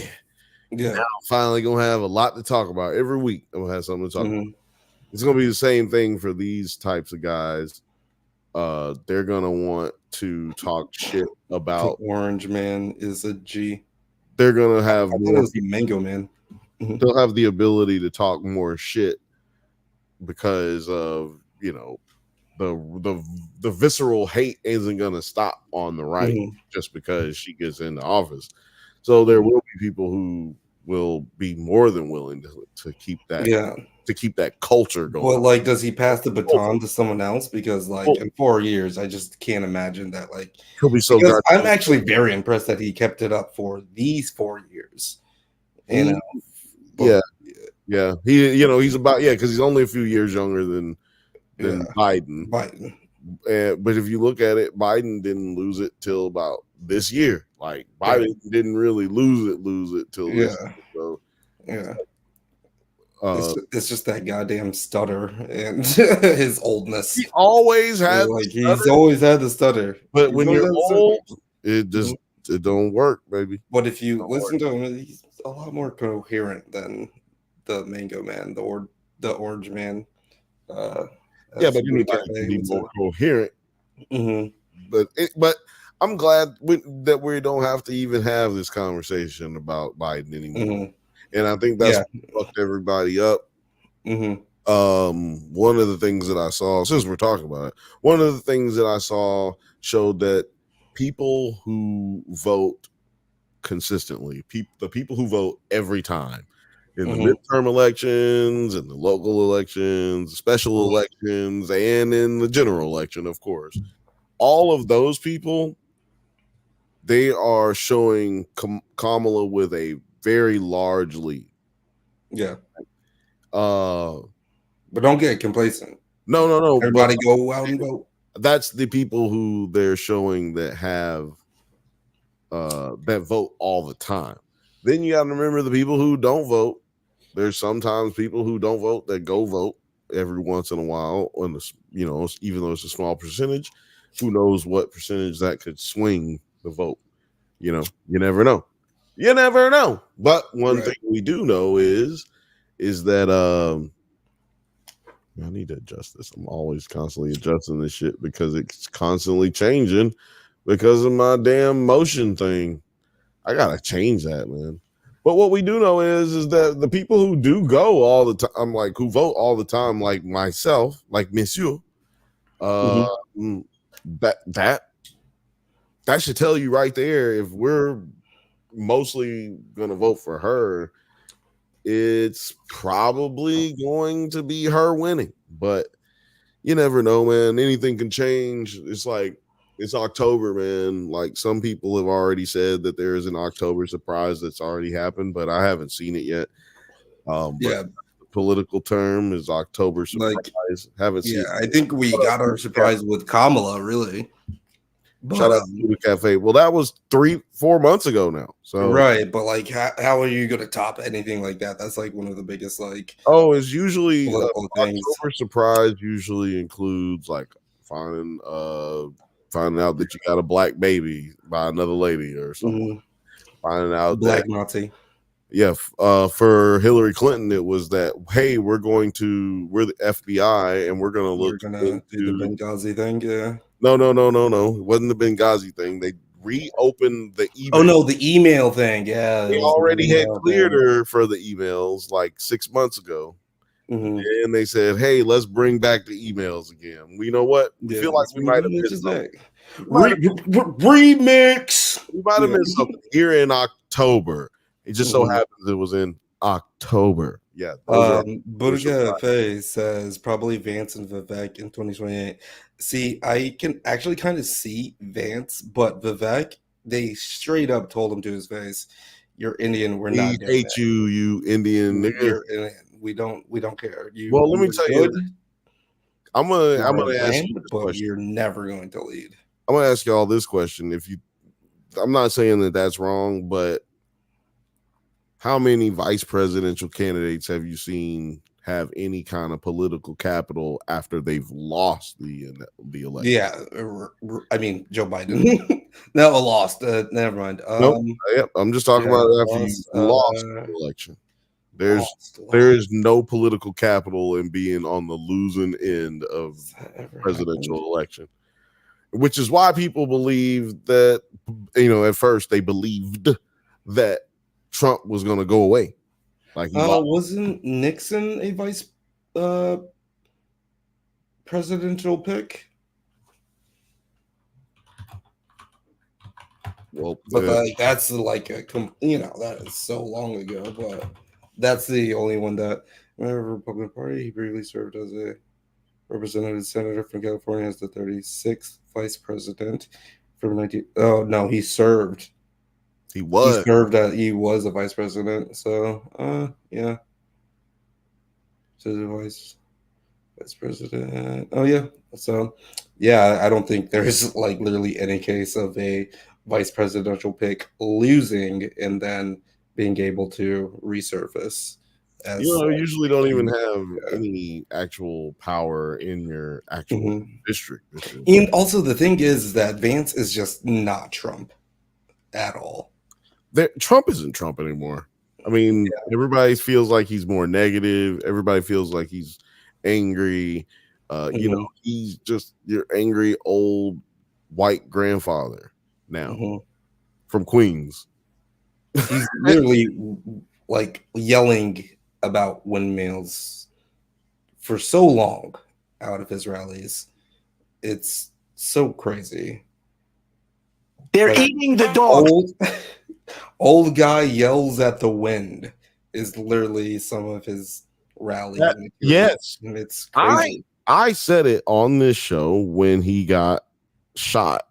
Now I'm finally gonna have a lot to talk about. Every week I'm gonna have something to talk about. It's gonna be the same thing for these types of guys. They're gonna want to talk shit about Orange Man is a G. They're gonna have more Mango Man. They'll have the ability to talk more shit because of the visceral hate isn't gonna stop on the right just because she gets into office. So there will be people who will be more than willing to keep that to keep that culture going. Well, like, does he pass the baton to someone else? Because like in 4 years, I just can't imagine that. Like, he'll be so. I'm actually very impressed that he kept it up for these 4 years. You know, yeah. He's about because he's only a few years younger than Biden. But if you look at it, Biden didn't lose it till about this year. Like Biden didn't really lose it till this year. So it's just that goddamn stutter and his oldness. He always had he's always had the stutter. But when you're old, it don't work, baby. But if you listen to him, he's a lot more coherent than the Mango Man, the Orange Man. But you need to be more coherent. But I'm glad that we don't have to even have this conversation about Biden anymore. And I think that's what fucked everybody up. One of the things that I saw, since we're talking about it, one of the things that I saw showed that people who vote consistently, the people who vote every time in the midterm elections, in the local elections, special elections, and in the general election, of course, all of those people, they are showing Kamala with a very large lead. But don't get complacent. No. Everybody go out and vote. That's the people who they're showing that have that vote all the time. Then you got to remember the people who don't vote. There's sometimes people who don't vote that go vote every once in a while. Even though it's a small percentage, who knows what percentage that could swing the vote? You never know. You never know. But one thing we do know is that I need to adjust this. I'm always constantly adjusting this shit because it's constantly changing because of my damn motion thing. I gotta change that, man. But what we do know is that the people who do go all the time, like who vote all the time, like myself, like Monsieur, that should tell you right there, if we're mostly gonna vote for her, it's probably going to be her winning. But you never know, man. Anything can change. It's like it's October, man. Like some people have already said that there is an October surprise that's already happened, but I haven't seen it yet. The political term is October surprise. Haven't seen it. I think we got our surprise with Kamala, really. But, Shout out to the cafe. Well, that was 3-4 months ago now. So right, but like, how are you going to top anything like that? That's like one of the biggest like it's usually political things. October surprise usually includes like finding out that you got a black baby by another lady or something. Finding out Black that Nazi. yeah, for Hillary Clinton, it was that hey, we're the FBI and we're gonna We're look gonna do the into Benghazi thing. Yeah. no. It wasn't the Benghazi thing. They reopened the email. Oh no, the email thing. Yeah, They it was the already had email cleared thing. her for the emails like 6 months ago. Mhm. And they said, hey, let's bring back the emails again. We know what? We feel like we might have missed something. Remix. We might have missed something here in October. It just so happens it was in October. Yeah. Burga Faye says probably Vance and Vivek in 2028. See, I can actually kind of see Vance, but Vivek, they straight up told him to his face, "You're Indian. We're not doing hate that. you Indian nigga." You're Indian. We don't care. You. Well, let me tell you, I'm gonna ask you this but question. you're never going to lead. I'm gonna ask y'all this question. I'm not saying that that's wrong, but how many vice presidential candidates have you seen have any kind of political capital after they've lost the election? Yeah, I mean Joe Biden. No, lost. Never mind. Nope. Yep. I'm just talking about after you lost the election. There is no political capital in being on the losing end of presidential election, which is why people believe that, at first they believed that Trump was going to go away. Like wasn't Nixon a vice presidential pick? Well, but that's like that is so long ago. But that's the only one that Republican Party. He briefly served as a representative senator from California as the 36th vice president from 19. Oh no, he served. He served he was a vice president. So yeah. So the vice president. Oh yeah. So yeah, I don't think there's like literally any case of a vice presidential pick losing and then being able to resurface. Usually don't even have any actual power in your actual district. And also the thing is that Vance is just not Trump at all. Trump isn't Trump anymore. I mean, everybody feels like he's more negative. Everybody feels like he's angry. He's just your angry old white grandfather now from Queens. He's literally like yelling about windmills for so long out of his rallies. It's so crazy. They're eating the dog. Old guy yells at the wind is literally some of his rally. Yes. And it's crazy. I said it on this show when he got shot.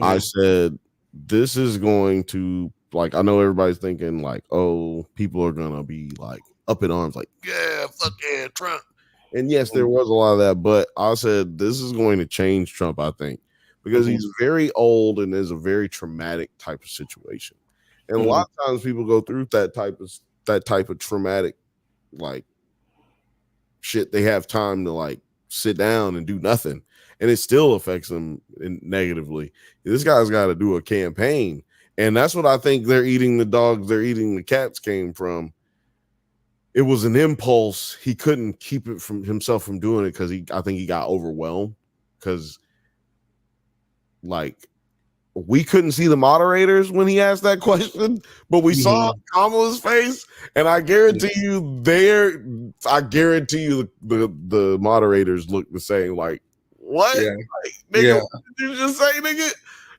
I said, this is going to, like, I know everybody's thinking like, oh, people are going to be like up in arms, like, yeah, fuck yeah, Trump. And yes, there was a lot of that, but I said, this is going to change Trump, I think, because he's very old and is a very traumatic type of situation. And a lot of times people go through that type of traumatic, like, shit. They have time to like sit down and do nothing, and it still affects them negatively. This guy's got to do a campaign, and that's what I think they're eating the dogs, they're eating the cats came from. It was an impulse. He couldn't keep it from himself from doing it because I think he got overwhelmed because like we couldn't see the moderators when he asked that question, but we saw Kamala's face, and I guarantee you the moderators look the same. Like, what? Yeah. Like, nigga, what did you just say, nigga?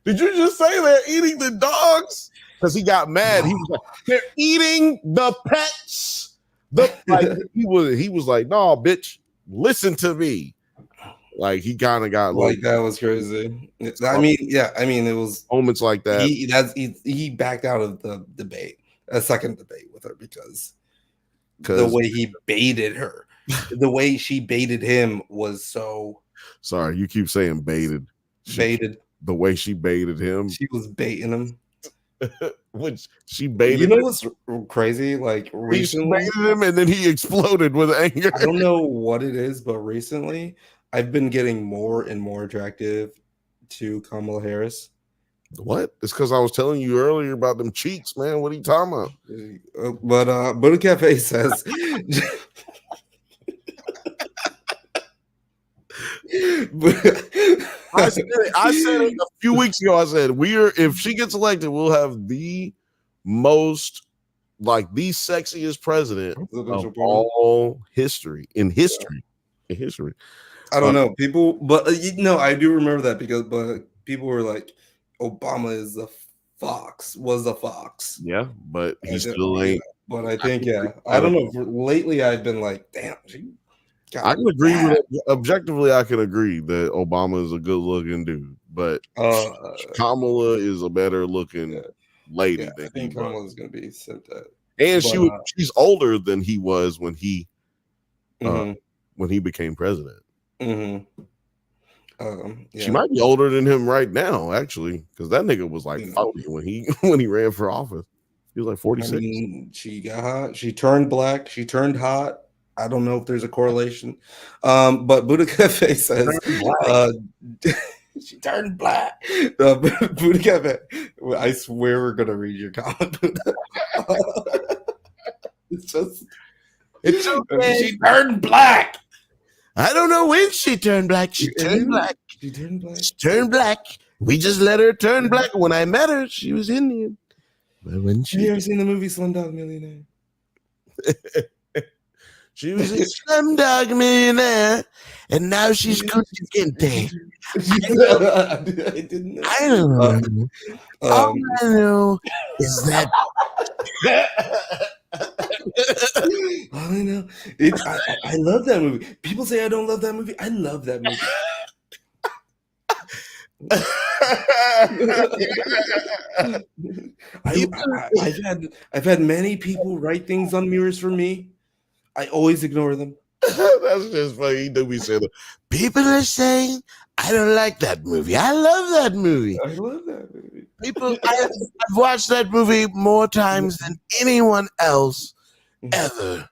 Did you just say they're eating the dogs? Because he got mad. He was like, they're eating the pets. He was like, no, bitch, listen to me. Like he kind of got like that was crazy. I mean, it was moments like that. He backed out of the debate, a second debate with her because the way he baited her, the way she baited him was so. Sorry, you keep saying baited. the way she baited him, She was baiting him. which she baited. You know what's crazy? Like she recently, baited him, and then he exploded with anger. I don't know what it is, but recently I've been getting more and more attractive to Kamala Harris. What? It's because I was telling you earlier about them cheeks, man. What are you talking about? But Buddha Cafe says I said it a few weeks ago. I said if she gets elected, we'll have the most, like, the sexiest president of all history in history. In history. I don't know people, but I do remember that but people were like, Obama is a fox, was a fox. Yeah, but he still ain't. But I think, I don't know. Lately, I've been like, damn. I can agree with it. Objectively, I can agree that Obama is a good looking dude, but Kamala is a better looking lady than I think Kamala's going to be sent that. And she's older than he was when he became president. Mm-hmm. She might be older than him right now, actually, because that nigga was like 40 when he ran for office. He was like 46. I mean, she got hot. She turned black. She turned hot. I don't know if there's a correlation. But Buddha Cafe says she turned black. Buddha Cafe. I swear we're gonna read your comment. It's okay. She turned black. I don't know when she turned black. She turned black. She turned black. She turned black. We just let her turn black. When I met her, she was Indian. But when Have you ever seen the movie Slumdog Millionaire? She was a Slumdog Millionaire, and now she's Kunta Kinte. I didn't know. I don't know. All I know is that. All I know, I love that movie. People say I don't love that movie. I love that movie. I've had many people write things on mirrors for me. I always ignore them. That's just funny. He do be saying that. People are saying I don't like that movie. I love that movie. I love that movie. People, I've watched that movie more times than anyone else ever.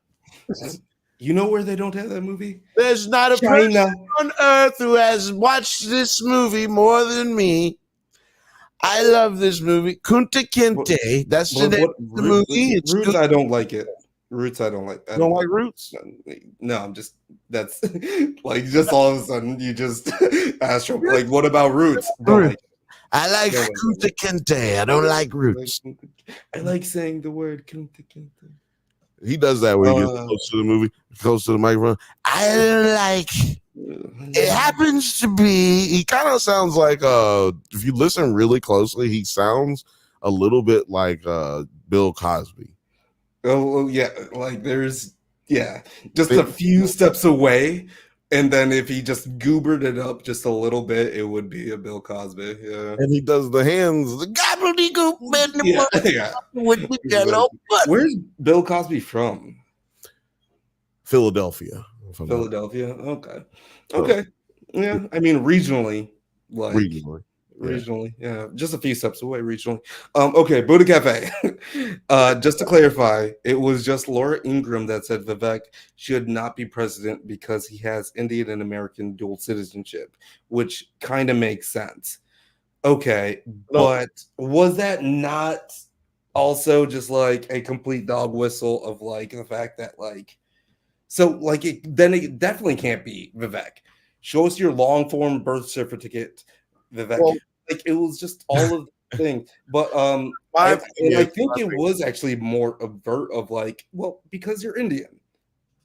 You know where they don't have that movie? There's not a person on earth who has watched this movie more than me. I love this movie. Kunta Kinte. That's the name of the movie. Roots, I don't like it. Roots, I don't like that. You don't like Roots? No, I'm just, that's like, just all of a sudden you just ask, like, what about Roots? I like Kunta Kinte. I don't like Roots. I like saying the word Kunta Kinte. He does that when he gets close to the movie, close to the microphone. I don't like. It happens to be. He kind of sounds like. If you listen really closely, he sounds a little bit like Bill Cosby. Oh yeah, like there's just a few steps away, and then if he just goobered it up just a little bit, it would be a Bill Cosby. Yeah, and he does the hands, the gobbledygook, man. Where's Bill Cosby from? Philadelphia. Philadelphia. Okay. Yeah, I mean regionally, like regionally, yeah, just a few steps away regionally. Okay, Buddha Cafe. Just to clarify, it was just Laura Ingraham that said Vivek should not be president because he has Indian and American dual citizenship, which kind of makes sense. Okay, but was that not also just like a complete dog whistle of like the fact that like, so like it definitely can't be Vivek. Show us your long form birth certificate, Vivek. Well, like it was just all of the things, but I think it was actually more overt of like, well, because you're Indian.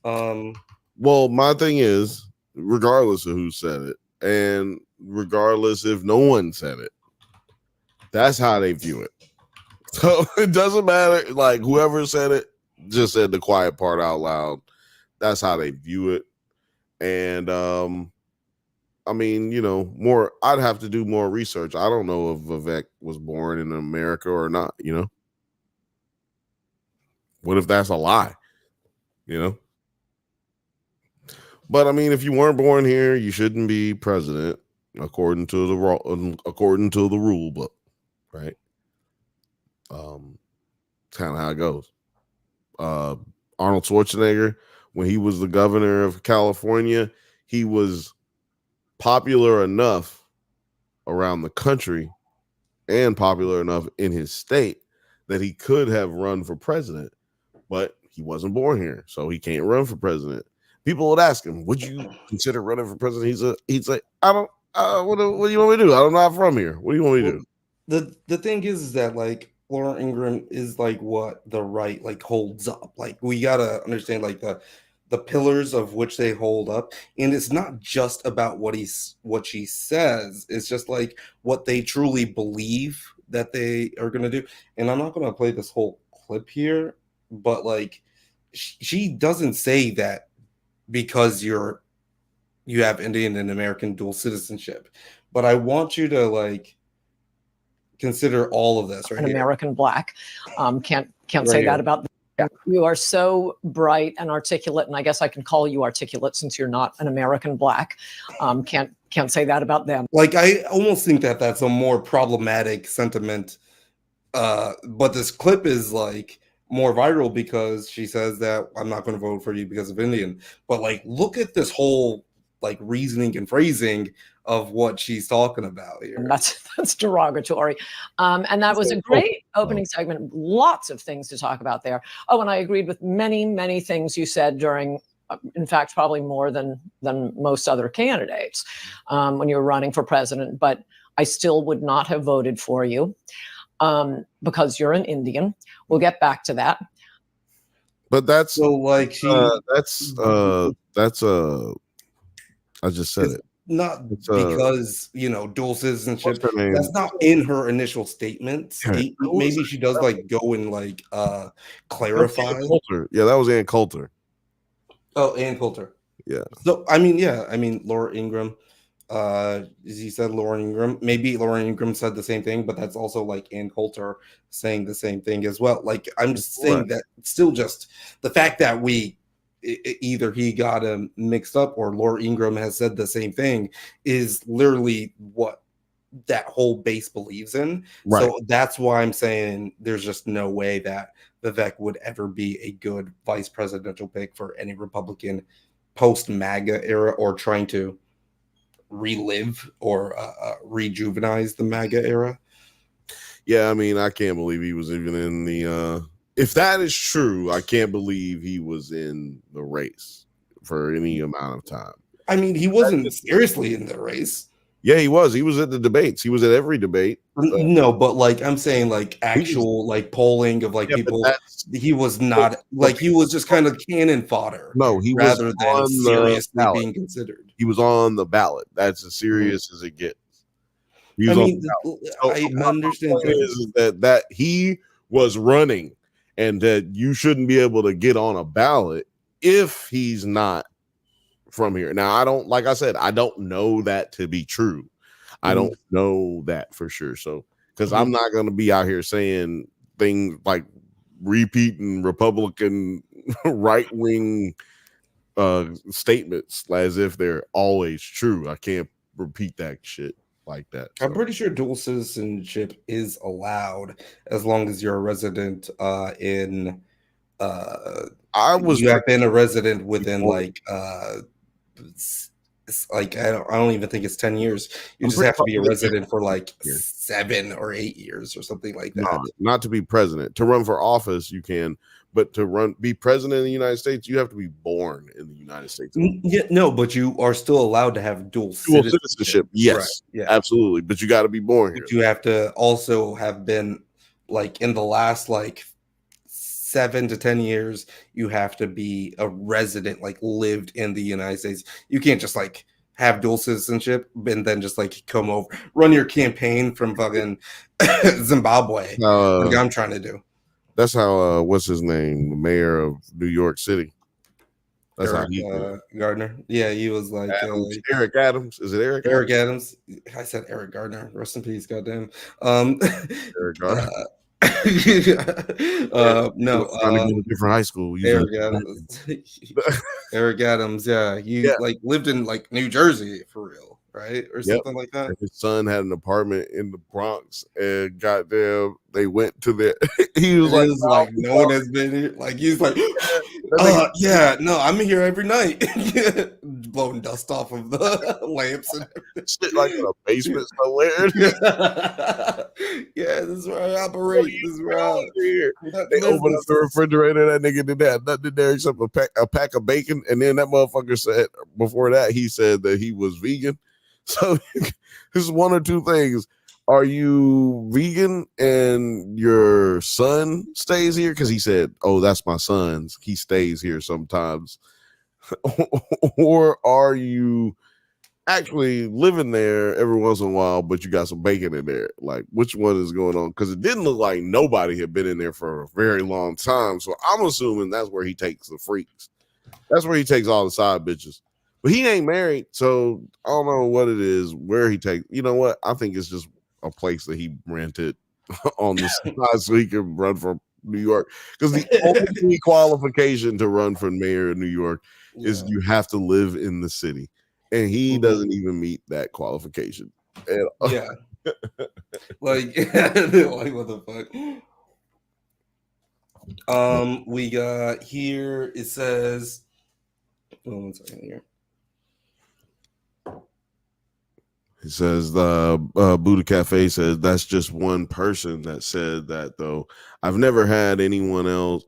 Well, my thing is, regardless of who said it, and regardless if no one said it, that's how they view it. So it doesn't matter. Like whoever said it just said the quiet part out loud. That's how they view it, and I mean, you know, I'd have to do more research. I don't know if Vivek was born in America or not, you know? What if that's a lie? You know? But I mean, if you weren't born here, you shouldn't be president. according to the rule book, right? Kind of how it goes. Arnold Schwarzenegger, when he was the governor of California, he was popular enough around the country and popular enough in his state that he could have run for president, but he wasn't born here, so he can't run for president. People would ask him, "Would you consider running for president?" He'd say, "I don't. What do you want me to do? I'm not from here. What do you want me to do?" The thing is that like Laura Ingraham is like what the right like holds up. Like we gotta understand like the pillars of which they hold up, and it's not just about what she says. It's just like what they truly believe that they are gonna do. And I'm not gonna play this whole clip here, but like she doesn't say that because you have Indian and American dual citizenship. But I want you to like consider all of this right an here. American black. Can't Right say here. that about them. You are so bright and articulate, and I guess I can call you articulate since you're not an American black. Can't say that about them. Like I almost think that that's a more problematic sentiment. But this clip is like more viral because she says that I'm not going to vote for you because of Indian. But like, look at this whole like reasoning and phrasing of what she's talking about here. That's derogatory. And that was a great opening segment. Lots of things to talk about there. Oh, and I agreed with many things you said during, in fact, probably more than most other candidates when you were running for president. But I still would not have voted for you because you're an Indian. We'll get back to that. But that's So like I just said it. Not because dual citizenship. What's her name? That's not in her initial statement. Yeah. Maybe she does like go and like clarify. Coulter. Yeah, that was Ann Coulter. Oh, Ann Coulter. Yeah. So Laura Ingraham. He said Laura Ingraham. Maybe Laura Ingraham said the same thing, but that's also like Ann Coulter saying the same thing as well. Like I'm just saying that it's still just the fact that either he got him mixed up or Laura Ingraham has said the same thing is literally what that whole base believes in. Right. So that's why I'm saying there's just no way that Vivek would ever be a good vice presidential pick for any Republican post MAGA era or trying to relive or rejuvenize the MAGA era. Yeah, I mean, I can't believe he was even in the if that is true, I can't believe he was in the race for any amount of time. I mean, he wasn't seriously in the race. Yeah, he was. He was at the debates. He was at every debate. No, but like I'm saying, like actual like polling of like people. He was not like he was just kind of cannon fodder. No, he was rather than seriously being considered. He was on the ballot. That's as serious as it gets. I mean, I understand that he was running. And that you shouldn't be able to get on a ballot if he's not from here. Now, I don't know that to be true. I don't know that for sure. So, because I'm not going to be out here saying things like repeating Republican right-wing statements as if they're always true. I can't repeat that shit like that. So. I'm pretty sure dual citizenship is allowed as long as you're a resident in you have been a resident within like it's like I don't even think it's 10 years. You just have to be a resident for like 7 or 8 years or something like that. No, not to be president. To run for office, you can, but to be president in the United States, you have to be born in the United States. Yeah, no, but you are still allowed to have dual citizenship. Yes, right. Yeah, absolutely. But you got to be born here. But you have to also have been like in the last like 7 to 10 years, you have to be a resident, like lived in the United States. You can't just like have dual citizenship and then just like come over, run your campaign from fucking Zimbabwe. Like I'm trying to do. That's how what's his name, the mayor of New York City. That's Eric, how he Gardner. Yeah, he was like Eric Adams. Is it Eric? Eric Adams. I said Eric Gardner. Rest in peace, goddamn. Eric Gardner. No, a different high school. Eric Adams. Eric Adams. Yeah, he like lived in like New Jersey for real. right? Or Yep. something like that. And his son had an apartment in the Bronx, and goddamn, they went to the. He was It like, is like no one has been here. Like he's like, yeah, no, I'm here every night, blowing dust off of the lamps and shit like in a basement somewhere. yeah, this is where I operate. This is where I Here. conduct They opened up the business. refrigerator. That nigga didn't have nothing in there except a pack of bacon. And then that motherfucker said, before that, he said that he was vegan. So this is one or two things. Are you vegan and your son stays here? Because he said, oh, that's my son's. He stays here sometimes. Or are you actually living there every once in a while, but you got some bacon in there? Like, which one is going on? Because it didn't look like nobody had been in there for a very long time. So I'm assuming that's where he takes the freaks. That's where he takes all the side bitches. But he ain't married, so I don't know what it is, where he takes. You know what? I think it's just a place that he rented on the side so he can run for New York. Because the only qualification to run for mayor of New York is you have to live in the city. And he doesn't even meet that qualification. Yeah. Like, like what the fuck? We got here, it says, hold on 1 second here. It says the Buddha Cafe says that's just one person that said that, though. I've never heard anyone else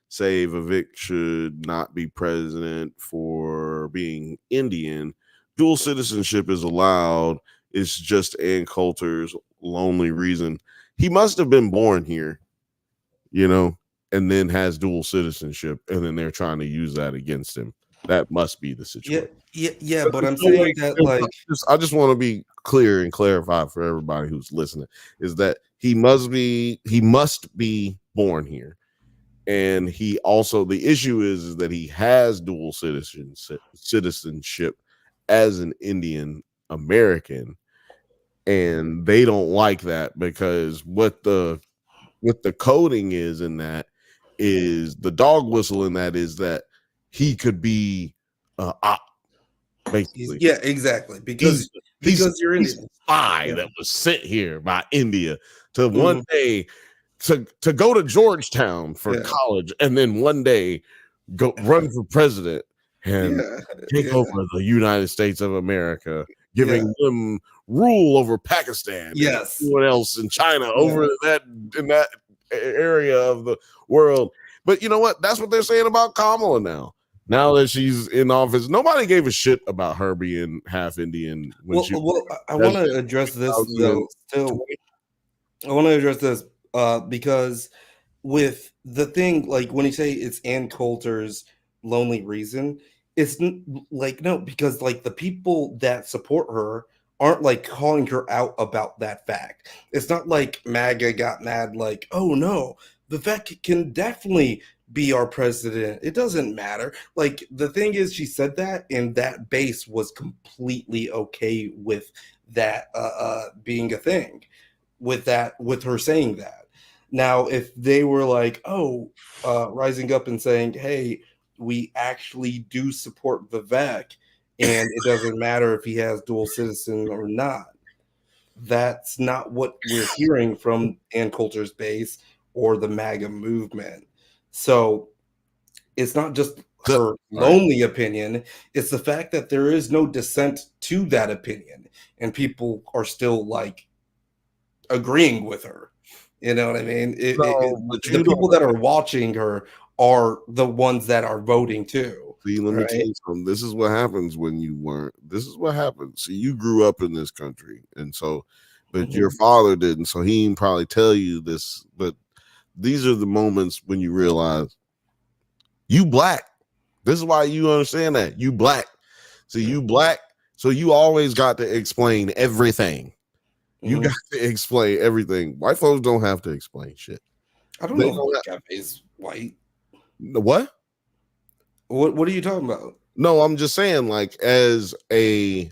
say Vivek should not be president for being Indian. Dual citizenship is allowed. It's just Ann Coulter's lonely reason. He must have been born here, and then has dual citizenship, and then they're trying to use that against him. That must be the situation. Yeah, but I'm saying that, like, I just want to be clear and clarify for everybody who's listening, is that he must be born here. And he also, the issue is that he has dual citizenship as an Indian American, and they don't like that, because what the coding is in that is the dog whistle in that is that he could be basically. Yeah, exactly. Because you're he's Indian. A spy that was sent here by India to one day to go to Georgetown for college, and then one day go run for president and take over the United States of America, giving them rule over Pakistan, and everyone else in China over in that area of the world. But you know what? That's what they're saying about Kamala now. Now that she's in office, nobody gave a shit about her being half Indian. I want to address this though. Still, I want to address this because with the thing, like when you say it's Ann Coulter's lonely reason, it's like, no, because like the people that support her aren't like calling her out about that fact. It's not like MAGA got mad, like, oh no, Vivek can definitely be our president. It doesn't matter. Like, the thing is, she said that, and that base was completely okay with that being a thing, with her saying that. Now, if they were like, rising up and saying, hey, we actually do support Vivek, and it doesn't matter if he has dual citizen or not, that's not what we're hearing from Ann Coulter's base or the MAGA movement. So it's not just her lonely opinion, it's the fact that there is no dissent to that opinion, and people are still like agreeing with her. You know what I mean? The people that are watching her are the ones that are voting too. See, let me tell you something. This is what happens when you weren't. This is what happens. So you grew up in this country, and so, but your father didn't. So he didn't probably tell you this, but these are the moments when you realize you black. This is why you understand that you black. So you black. So you always got to explain everything. You got to explain everything. White folks don't have to explain shit. I don't know if Cafe is white. What? What are you talking about? No, I'm just saying, like, as a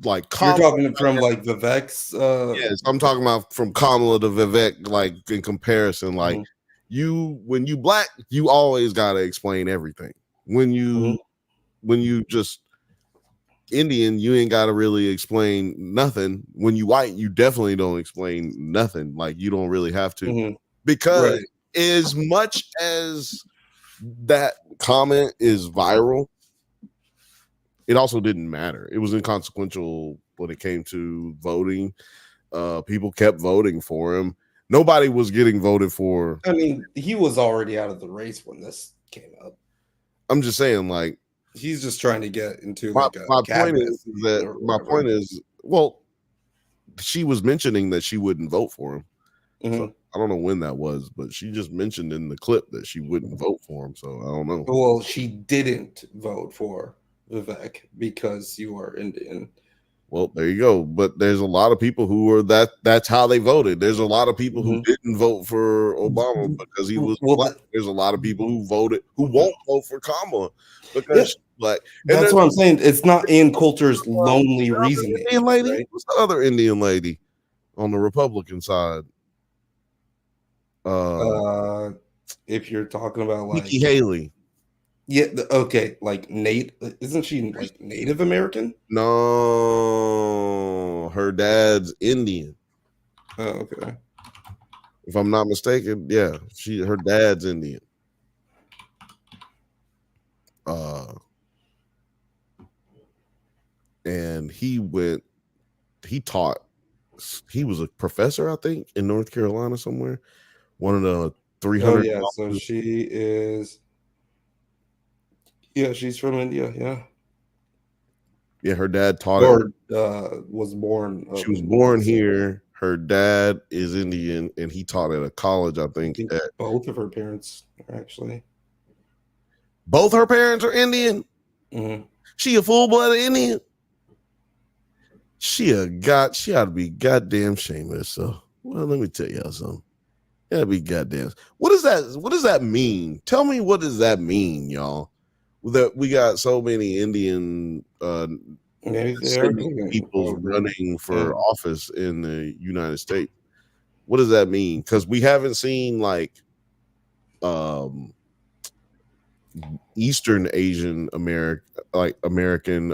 like Kamala, you're talking from like Vivek's. Yes, I'm talking about from Kamala to Vivek, like in comparison, like when you black, you always gotta explain everything. When you just Indian, you ain't got to really explain nothing. When you white, you definitely don't explain nothing. Like you don't really have to, Mhm. because Right. as much as that comment is viral, it also didn't matter. It was inconsequential when it came to voting. People kept voting for him. Nobody was getting voted for. I mean, he was already out of the race when this came up. I'm just saying, like, He's just trying to get into my, like a my point cabinet is seat that or my whatever. point is, well, she was mentioning that she wouldn't vote for him. So Mhm. I don't know when that was, but she just mentioned in the clip that she wouldn't vote for him. So I don't know. Well, she didn't vote for Vivek because you are Indian. Well, there you go. But there's a lot of people who are that's how they voted. There's a lot of people who Mhm. didn't vote for Obama because he was Well, black. There's a lot of people who voted who won't vote for Kamala because Yeah. she's black. And That's there's what I'm saying. It's not Ann Coulter's lonely the other reasoning, Indian lady. right? What's the other Indian lady on the Republican side? If you're talking about Nikki like, Haley. yeah, okay, like Nate, isn't she like Native American? No, her dad's Indian. Oh, okay. If I'm not mistaken, yeah, her dad's Indian. And he taught, he was a professor, I think, in North Carolina somewhere. One of the 300. Oh yeah, so she is. Yeah, she's from India. Yeah. Yeah, her dad taught Or it. was born. She was in born India, so here. Her dad is Indian, and he taught at a college, I I think. think both of her parents are actually. Both her parents are Indian. Mhm. She a full-blooded Indian. She ought to be goddamn shameless. So, well, let me tell y'all something. That'd be goddamn. What does that mean? Tell me, what does that mean, y'all? That we got so many Indian Maybe they are people running for Yeah. office in the United States. What does that mean? Because we haven't seen like Eastern Asian American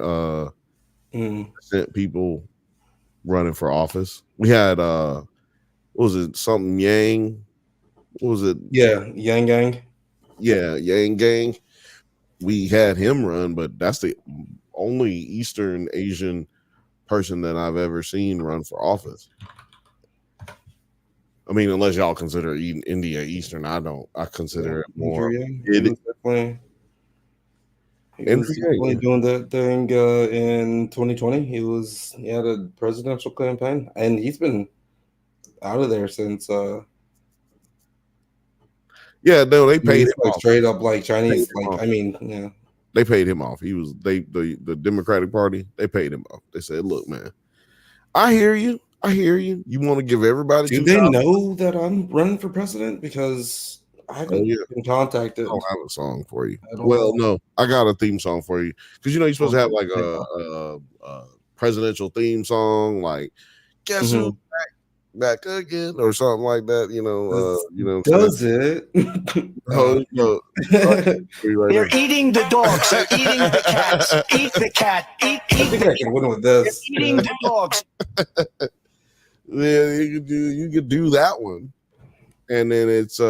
descent people running for office. We had what was it, something Yang? What was it? Yeah, Yang Gang. Yeah, Yang Gang. We had him run, but that's the only Eastern Asian person that I've ever seen run for office. I mean, unless y'all consider India Eastern, I don't. I consider it more. He was definitely doing that thing in 2020. He had a presidential campaign, and he's been out of there since. Yeah, no, they paid him like off. Straight up like Chinese. Like, I mean, yeah. They paid him off. The Democratic Party, they paid him off. They said, look, man, I hear you. You want to give everybody Do they know that I'm running for president? Because I haven't been contacted. I don't have a song for you. Well, no, I got a theme song for you. Because you're supposed to have like a presidential theme song, like guess who back again or something like that. Does it? No. They're eating the dogs. They're eating the cats. Eat the cat. Eat. I think I can win with this. They're eating the dogs. Yeah, you could do that one, and then it's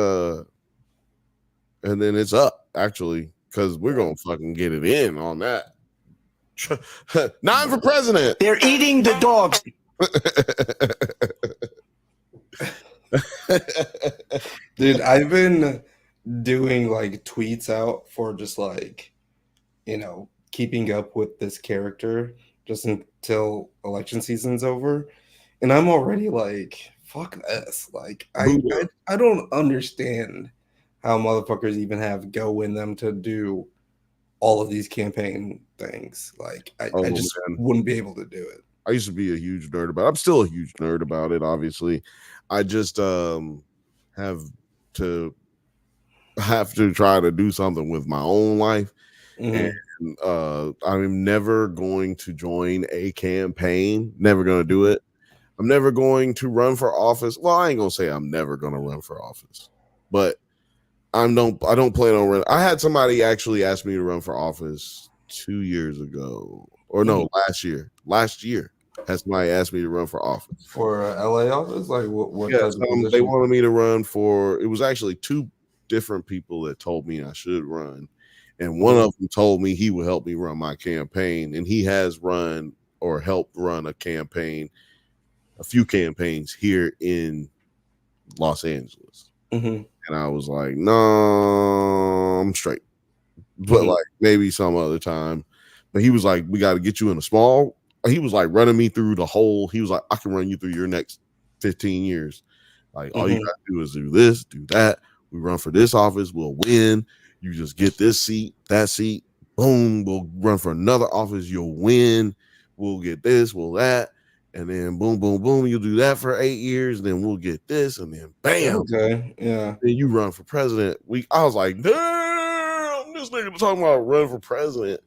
up actually, because we're gonna fucking get it in on that. 9 for president. They're eating the dogs. Dude, I've been doing like tweets out for just like, keeping up with this character just until election season's over. And I'm already like, fuck this. Like, I don't understand how motherfuckers even have go in them to do all of these campaign things. Like, I just wouldn't be able to do it. I used to be a huge nerd about it. I'm still a huge nerd about it, obviously. I just have to try to do something with my own life. And I'm never going to join a campaign. Never going to do it. I'm never going to run for office. Well, I ain't gonna say I'm never gonna run for office, but I don't plan on running. I had somebody actually ask me to run for office 2 years ago. or no, last year has somebody asked me to run for office for LA office. Like what yeah type of position? they wanted me to run for, it was actually two different people that told me I should run, and one of them told me he would help me run my campaign, and he has run or helped run a few campaigns here in Los Angeles. And I was like, no, I'm straight, but like maybe some other time. But he was like, we got to get you in a small, he was like running me through the whole, he was like, I can run you through your next 15 years. Like, all you got to do is do this, do that. We run for this office, we'll win. You just get this seat, that seat, boom, we'll run for another office, you'll win. We'll get this, we'll that. And then boom, boom, boom, you'll do that for 8 years, then we'll get this, and then bam. Okay, yeah. Then you run for president. I was like, damn, this nigga talking about running for president.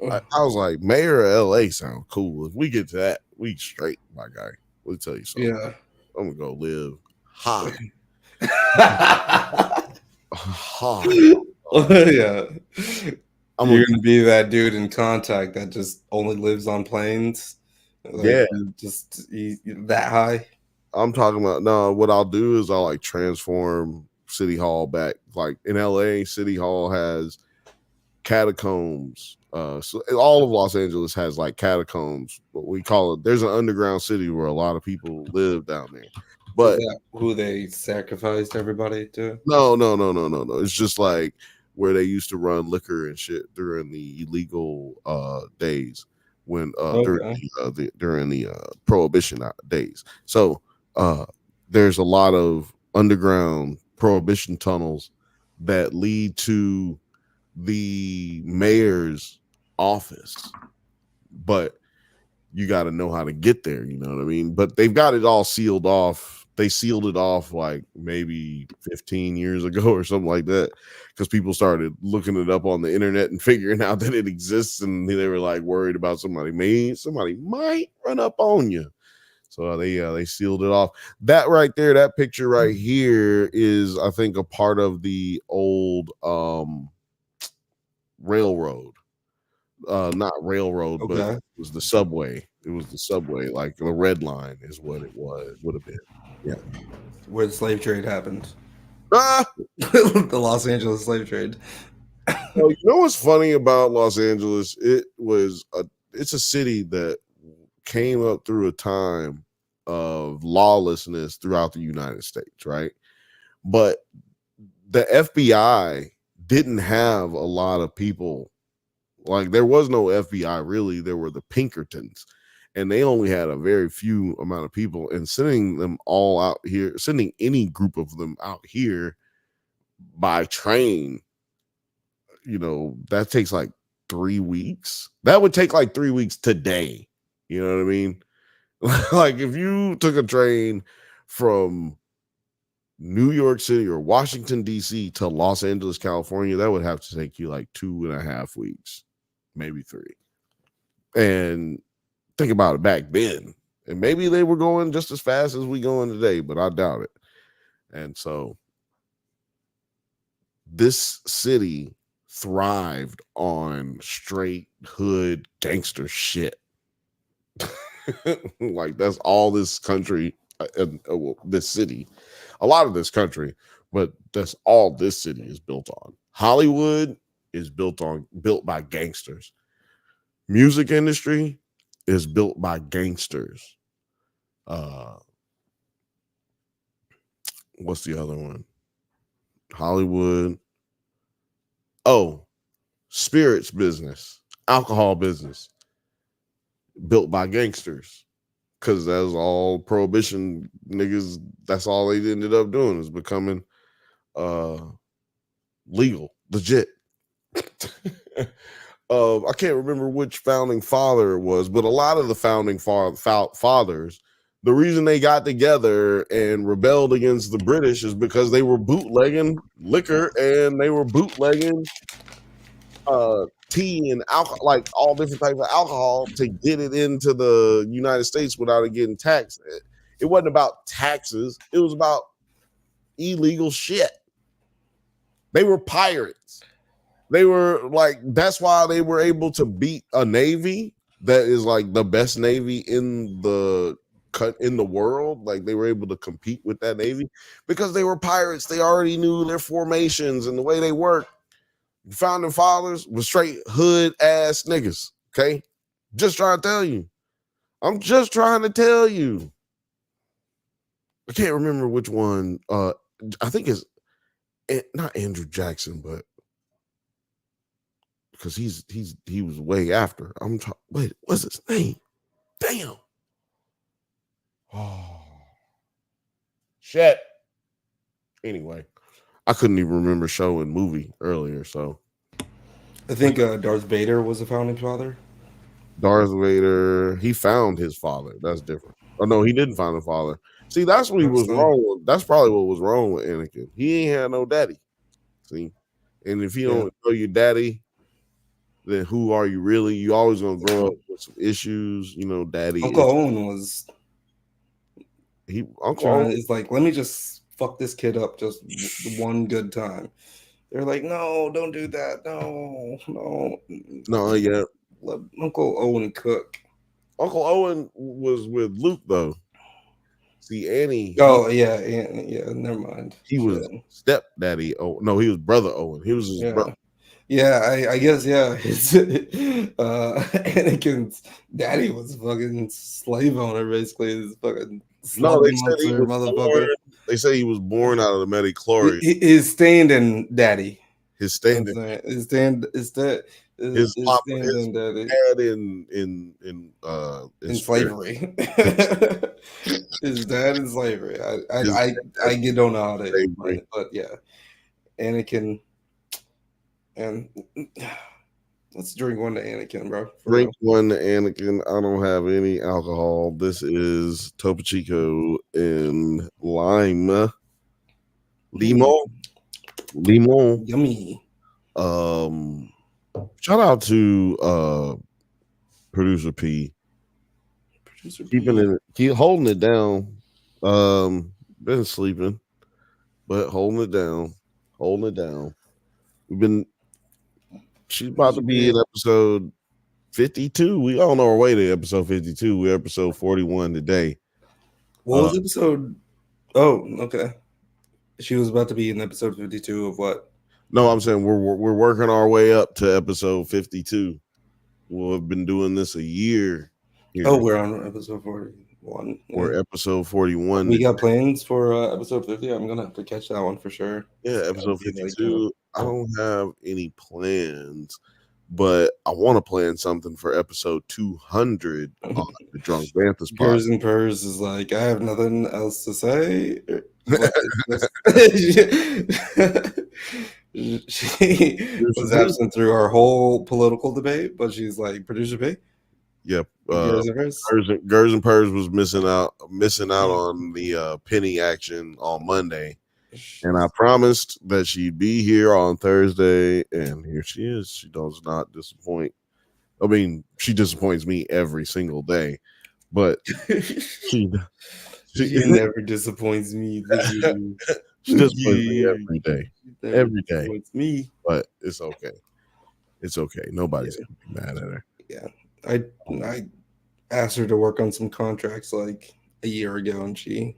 I was like, mayor of LA sound cool. If we get to that, we straight, my guy. Let me tell you something. Yeah. I'm gonna go live high. Yeah. You're gonna be that dude in Contact that just only lives on planes. Like, yeah, just that high. I'm talking about, no, what I'll do is I'll like transform City Hall back. Like in LA, City Hall has catacombs. So all of Los Angeles has like catacombs, what we call it. There's an underground city where a lot of people live down there. But is that who they sacrificed everybody to? No. It's just like where they used to run liquor and shit during the illegal days when during the prohibition days. So there's a lot of underground prohibition tunnels that lead to the mayor's office, but you got to know how to get there, you know what I mean? But they've got it all sealed off. They sealed it off like maybe 15 years ago or something like that, because people started looking it up on the internet and figuring out that it exists, and they were like worried about somebody might run up on you. So they sealed it off. That right there, that picture right here is, I think, a part of the old railroad. Not railroad, but it was the subway. It was the subway, like the red line is what it would have been. Yeah. Where the slave trade happened. The Los Angeles slave trade. Well, you know what's funny about Los Angeles? It's a city that came up through a time of lawlessness throughout the United States, right? But the FBI didn't have a lot of people. Like, there was no FBI really. There were the Pinkertons, and they only had a very few amount of people. And sending them all out here, sending any group of them out here by train, you know, that takes like 3 weeks. That would take like 3 weeks today. You know what I mean? Like, if you took a train from New York City or Washington, D.C. to Los Angeles, California, that would have to take you like 2.5 weeks, maybe 3. And think about it back then. And maybe they were going just as fast as we going today, but I doubt it. And so this city thrived on straight hood gangster shit. Like, that's all this country, this city, a lot of this country, but that's all this city is built on. Hollywood is built by gangsters. Music industry is built by gangsters. What's the other one? Hollywood. Oh, spirits business, alcohol business, built by gangsters, because that's all prohibition niggas. That's all they ended up doing, is becoming legal, legit. I can't remember which founding father it was, but a lot of the founding fathers, the reason they got together and rebelled against the British is because they were bootlegging liquor, and they were bootlegging tea and alcohol, like all different types of alcohol, to get it into the United States without it getting taxed. It wasn't about taxes. It was about illegal shit. They were pirates. They were like, that's why they were able to beat a navy, that is like the best navy in the world. Like they were able to compete with that navy because they were pirates. They already knew their formations and the way they work. Founding fathers were straight hood ass niggas. Okay, just trying to tell you. I'm just trying to tell you. I can't remember which one. I think it's not Andrew Jackson, but because he was way after. Wait, what's his name? Damn. Oh shit. Anyway, I couldn't even remember show and movie earlier. So I think Darth Vader was a founding father. Darth Vader, he found his father. That's different. Oh no, he didn't find the father. See, that's what he was wrong with. That's probably what was wrong with Anakin. He ain't had no daddy. See, and if you don't know your daddy, then who are you really? You always gonna grow up with some issues. You know, daddy. Uncle Owen was. Uncle Owen is like, let me just fuck this kid up just one good time. They're like, no, don't do that. No. Yeah. Let Uncle Owen cook. Uncle Owen was with Luke though. See, Annie. Oh yeah. Never mind. He was stepdaddy. Oh no, he was brother Owen. He was his brother. Yeah, I guess Anakin's daddy was fucking slave owner, basically. This fucking no, they said he was motherfucker. They say he was born out of the midichlorians. His stand-in daddy. His stand-in. His stand. His papa, stand-in daddy. Dad in slavery. His dad in slavery. I don't know how to explain it, but yeah, Anakin. And let's drink one to Anakin, bro. Drink one to Anakin. I don't have any alcohol. This is Topo Chico and lime. Limon. Yummy. Shout out to producer P. Keep holding it down. Been sleeping, but holding it down. She's about to be in episode 52. We on our way to episode 52. We're episode 41 today. What was episode? Oh, okay. She was about to be in episode 52 of what? No, I'm saying we're working our way up to episode 52. We'll have been doing this a year. Here. Oh, we're on episode 41. We're episode 41. We got plans for episode 50. I'm gonna have to catch that one for sure. Yeah, episode 52. I don't have any plans, but I want to plan something for episode 200 on the Drunk Bantha spot. Purrs and Purrs is like, I have nothing else to say. She was absent through our whole political debate, but she's like, producer P. Yep. Gers and Purrs was missing out on the penny action on Monday. And I promised that she'd be here on Thursday, and here she is. She does not disappoint. I mean, she disappoints me every single day, but she never disappoints me. She disappoints me every day. Every day. Disappoints me. But it's okay. It's okay. Nobody's gonna be mad at her. Yeah. I asked her to work on some contracts like a year ago, and she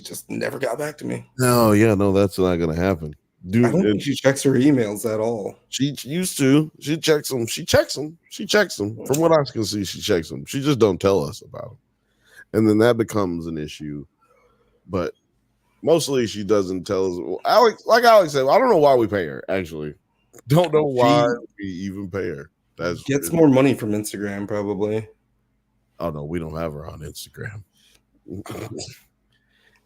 just never got back to me. No, that's not gonna happen. Dude, I don't think she checks her emails at all. She used to. She checks them. From what I can see, she checks them. She just don't tell us about them, and then that becomes an issue. But mostly, she doesn't tell us. Well, Alex said, I don't know why we pay her. Actually, don't know why we even pay her. That gets more money from Instagram, probably. Oh no, we don't have her on Instagram.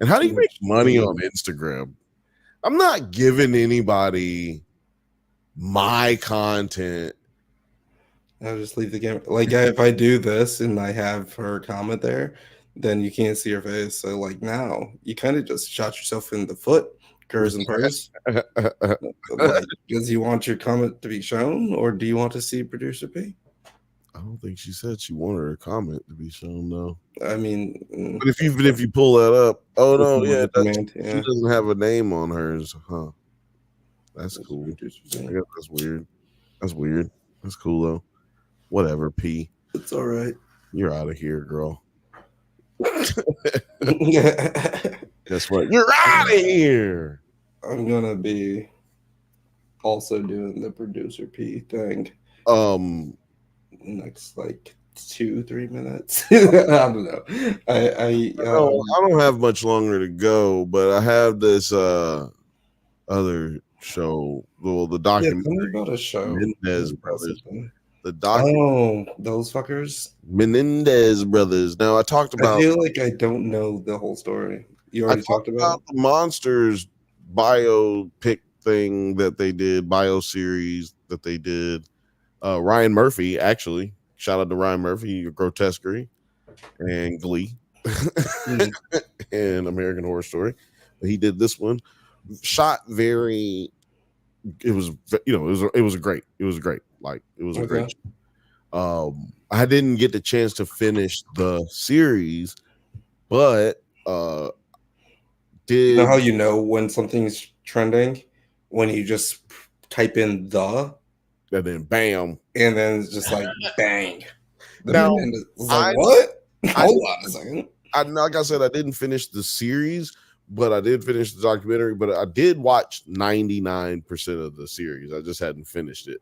And how do you make money on Instagram? I'm not giving anybody my content. I'll just leave the camera. Like, if I do this and I have her comment there, then you can't see her face. So, like, now you kind of just shot yourself in the foot, Gers and Purrs. Like, does you want your comment to be shown, or do you want to see producer P? I don't think she said she wanted her comment to be shown, though. I mean, but if you pull that up, she doesn't have a name on hers, huh? That's cool. I guess that's weird. That's cool though. Whatever, P. It's all right. You're out of here, girl. I'm Guess what? You're out of here. gonna be also doing the producer P thing next like 2-3 minutes. I don't know. I don't have much longer to go, but I have this other show, the yeah, documentary. tell me about a show. Menendez Brothers. The those fuckers. Menendez Brothers. Now I talked about. I feel like I don't know the whole story. You already talked about the Monsters biopic thing that they did, bio series that they did. Ryan Murphy, actually, shout out to Ryan Murphy, Grotesquerie and Glee and American Horror Story. But he did this one. Shot very. It was great. It was great. Like it was a great. I didn't get the chance to finish the series, but you know how you know when something's trending? When you just type in the and then bam. And then it's just like bang. Now, it's like, what? Hold on a second. Like I said, I didn't finish the series, but I did finish the documentary. But I did watch 99% of the series. I just hadn't finished it.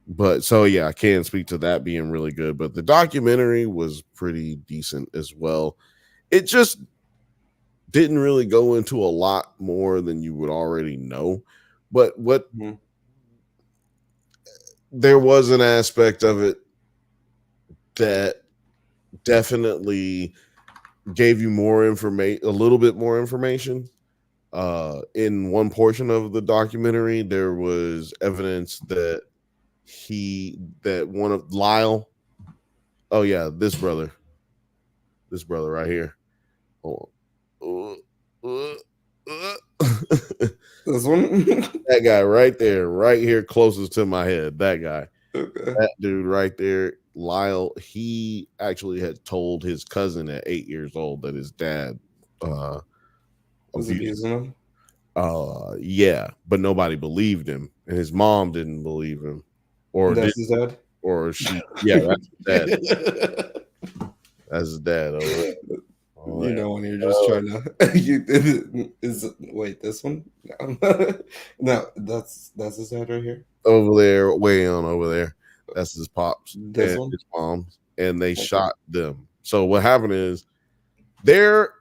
But so yeah, I can't speak to that being really good. But the documentary was pretty decent as well. It just didn't really go into a lot more than you would already know. But there was an aspect of it that definitely gave you more information, a little bit more information. In one portion of the documentary, there was evidence that one of Lyle, oh yeah, this brother right here. Hold on. This one? That guy right there, right here, closest to my head. That guy. Okay. That dude right there, Lyle, he actually had told his cousin at 8 years old that his dad was abusing him. Yeah, but nobody believed him, and his mom didn't believe him. Or that's his dad? Or she, yeah, that's his dad. That's his dad. You know when you're just trying to wait, this one? No, that's his dad right here. Over there, way on over there. That's his pops this and one? his moms, and they shot them. So what happened is their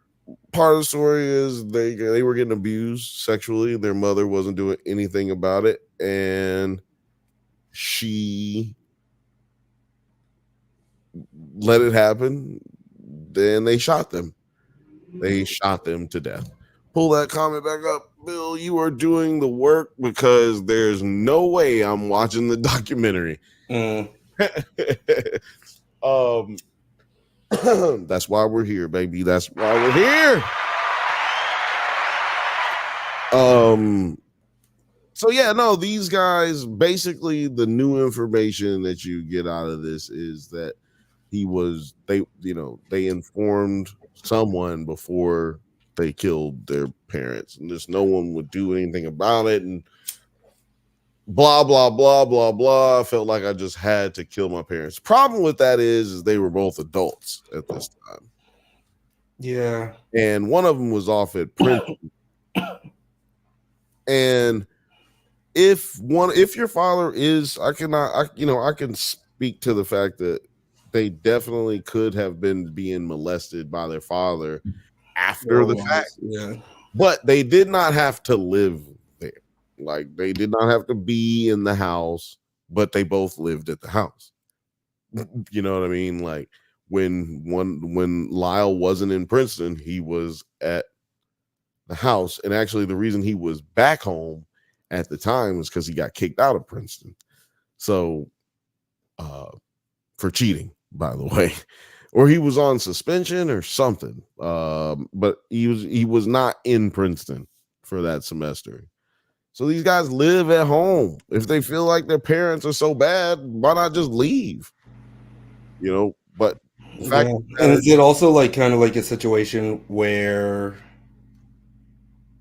part of the story is they were getting abused sexually. Their mother wasn't doing anything about it, and she let it happen. Then they shot them. They shot them to death. Pull that comment back up, Bill. You are doing the work because there's no way I'm watching the documentary. That's why we're here, baby. That's why we're here. So yeah, no, these guys, basically the new information that you get out of this is that they informed someone before they killed their parents, and just no one would do anything about it, and blah blah blah blah blah. I felt like I just had to kill my parents. Problem with that is they were both adults at this time. Yeah, and one of them was off at Princeton. And if your father is, I can speak to the fact that they definitely could have been being molested by their father after the fact. Yeah, but they did not have to live there. Like, they did not have to be in the house, but they both lived at the house. You know what I mean? Like, when Lyle wasn't in Princeton, he was at the house. And actually, the reason he was back home at the time was because he got kicked out of Princeton. So, for cheating, by the way, or he was on suspension or something. But he was not in Princeton for that semester. So these guys live at home. If they feel like their parents are so bad, why not just leave? But the fact and is it also like kind of like a situation where,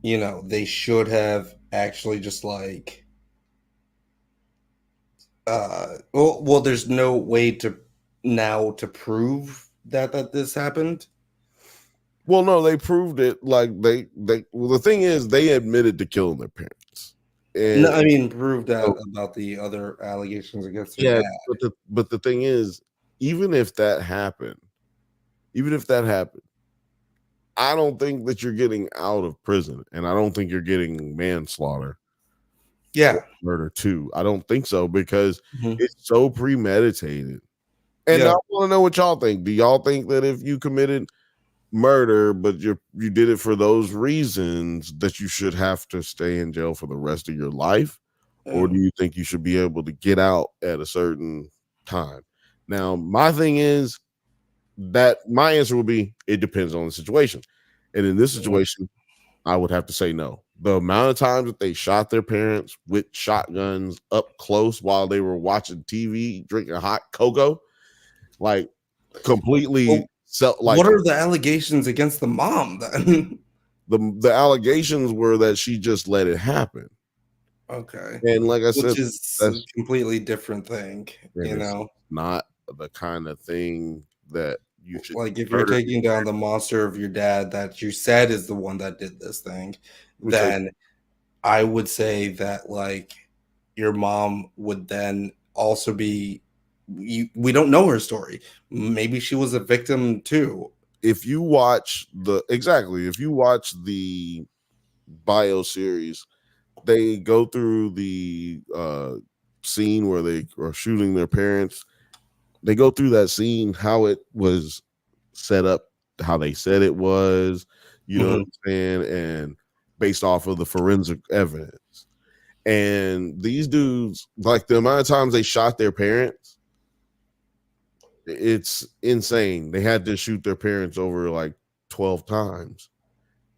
they should have actually just like Well, there's no way to now to prove that this happened. Well, no, they proved it. Like well, the thing is, they admitted to killing their parents. No, And I mean prove that so, about the other allegations against their yeah, dad. but the thing is, even if that happened, I don't think that you're getting out of prison, and I don't think you're getting manslaughter. Yeah. Murder too. I don't think so because Mhm. it's so premeditated. And Yeah. I want to know what y'all think. Do y'all think that if you committed murder, but you did it for those reasons, that you should have to stay in jail for the rest of your life? Or do you think you should be able to get out at a certain time? Now, my thing is that my answer would be it depends on the situation. And in this situation, I would have to say no. The amount of times that they shot their parents with shotguns up close while they were watching TV, drinking hot cocoa, like completely What are the allegations against the mom then? the allegations were that she just let it happen. Okay. And like I said, Which is a that's completely different thing, you know. not the kind of thing that you should Like if you're taking down the monster of your dad that you said is the one that did this thing, then I would say that like your mom would then also be we don't know her story. Maybe she was a victim too. If you watch the bio series, they go through the scene where they are shooting their parents. They go through that scene, how it was set up, how they said it was, you know what I'm saying, and based off of the forensic evidence. And these dudes, like the amount of times they shot their parents, it's insane. They had to shoot their parents over like 12 times,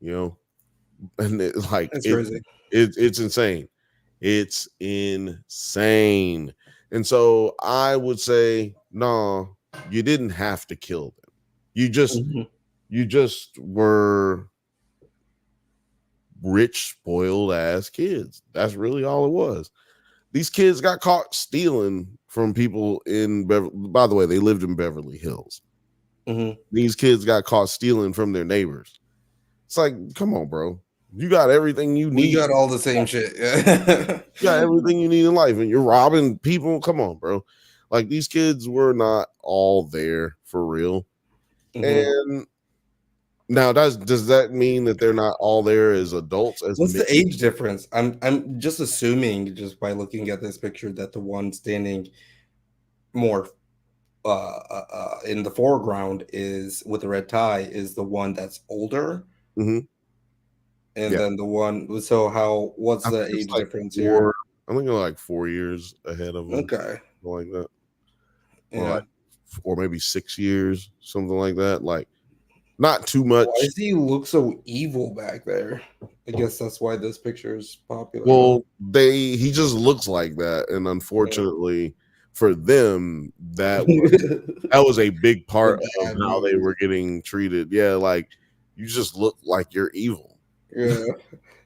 you know, and it's crazy. It's insane. It's insane. And so I would say, no, you didn't have to kill them. You just were rich, spoiled ass kids. That's really all it was. These kids got caught stealing from people in by the way, they lived in Beverly Hills. These kids got caught stealing from their neighbors. It's like, come on, bro. You got everything you need. We got all the same shit. You got everything you need in life, and you're robbing people. Come on, bro. Like these kids were not all there for real. And now does that mean that they're not all there as adults? What's the age difference? I'm just assuming just by looking at this picture that the one standing more in the foreground is with the red tie is the one that's older. And then the one, so what's the age difference here? I think they're like 4 years ahead of them. Okay. Like that. Yeah. Or maybe 6 years, something like that. Like not too much. Why does he look so evil back there? I guess that's why this picture is popular. Well, he just looks like that. And unfortunately for them, that was a big part of how they were getting treated. Yeah, like you just look like you're evil. Yeah,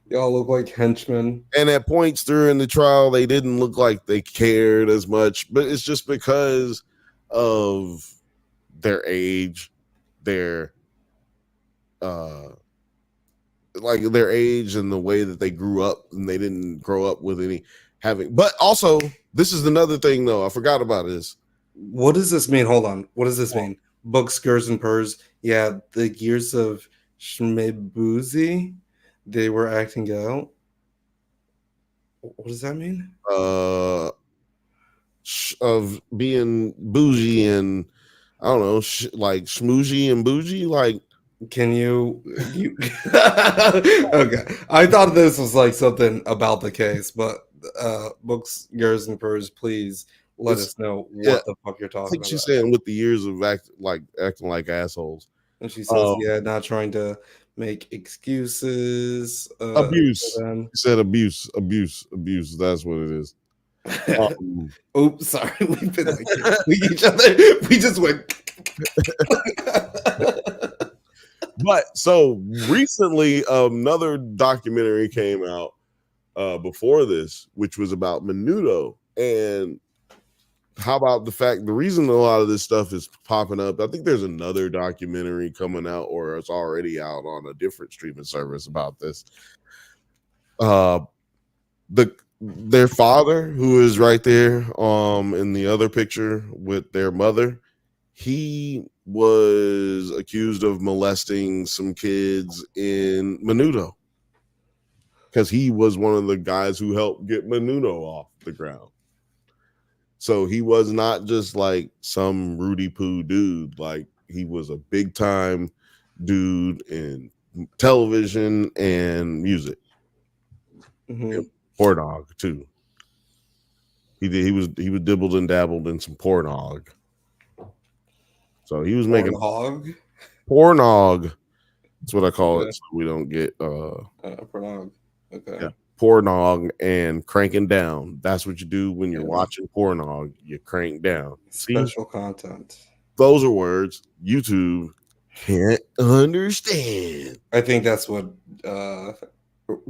y'all look like henchmen. And at points during the trial, they didn't look like they cared as much, but it's just because of their age, their age and the way that they grew up, and they didn't grow up with any having. But also, this is another thing though. I forgot about this. What does this mean? Hold on. What does this mean? Books, Skurs, and Purrs. Yeah, the years of Schmebuzi, they were acting out. What does that mean? Of being bougie and I don't know, like schmoozy and bougie. Like, can you okay? I thought this was like something about the case, but Books, Skurs, and Purrs, please let us know what the fuck you're talking about. I think she's saying with the years of acting like assholes. And she says, yeah, not trying to make excuses. Abuse. She said abuse. That's what it is. Oops, sorry. We've been like each other. We just went. But so recently, another documentary came out before this, which was about Menudo. And how about the fact the reason a lot of this stuff is popping up? I think there's another documentary coming out, or it's already out on a different streaming service about this. Their father, who is right there in the other picture with their mother, he was accused of molesting some kids in Menudo because he was one of the guys who helped get Menudo off the ground. So he was not just like some Rudy Poo dude. Like, he was a big time dude in television and music. Mhm. Pornog too. He was dibbled and dabbled in some pornog. So he was making hog. pornog. That's what I call Okay. it, so we don't get Pornog. Okay. yeah, pornog and cranking down. That's what you do when you're Yeah. watching pornog. You crank down. See, Special content. those are words YouTube can't understand. I think that's what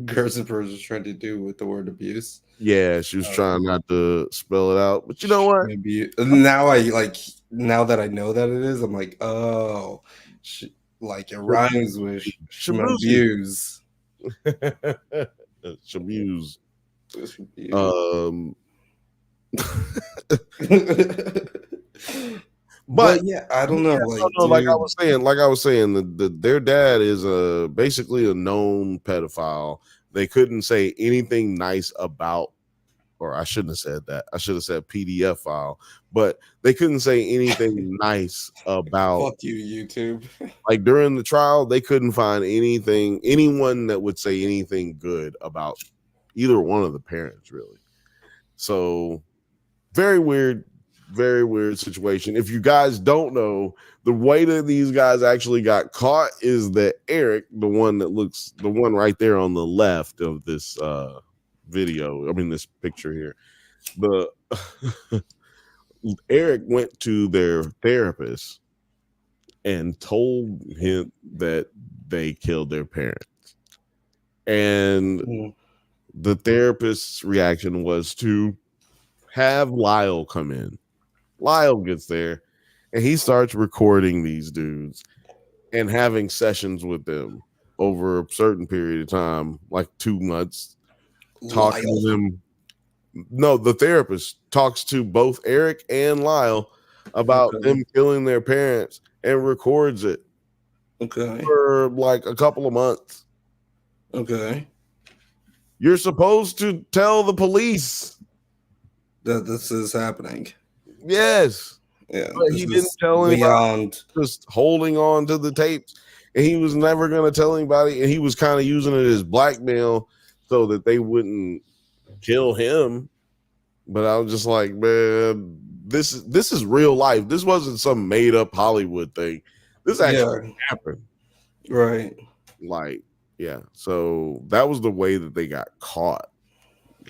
Gerstenberg was trying to do with the word abuse. Yeah, she was trying not to spell it out, but you know what? Maybe now now that I know that it is, I'm like, oh, like it rhymes with abuse. Shabuse. But yeah, I don't know. Like I was saying, their dad is basically a known pedophile. They couldn't say anything nice about, or I shouldn't have said that. I should have said PDF file, but they couldn't say anything nice about. Fuck you, YouTube. Like during the trial, they couldn't find anyone that would say anything good about either one of the parents, really. So very weird situation. If you guys don't know, the way that these guys actually got caught is that Eric, the one right there on the left of this video, I mean this picture here, Eric went to their therapist and told him that they killed their parents, and the therapist's reaction was to have Lyle come in. Lyle gets there and he starts recording these dudes and having sessions with them over a certain period of time, like 2 months, talking to them. No, the therapist talks to both Eric and Lyle about them killing their parents and records it for like a couple of months. Okay. You're supposed to tell the police that this is happening. Yes. Yeah. But he didn't tell anybody. Just holding on to the tapes. And he was never going to tell anybody. And he was kind of using it as blackmail so that they wouldn't kill him. But I was just like, man, this is real life. This wasn't some made up Hollywood thing. This actually happened. Right. Like, yeah. So that was the way that they got caught.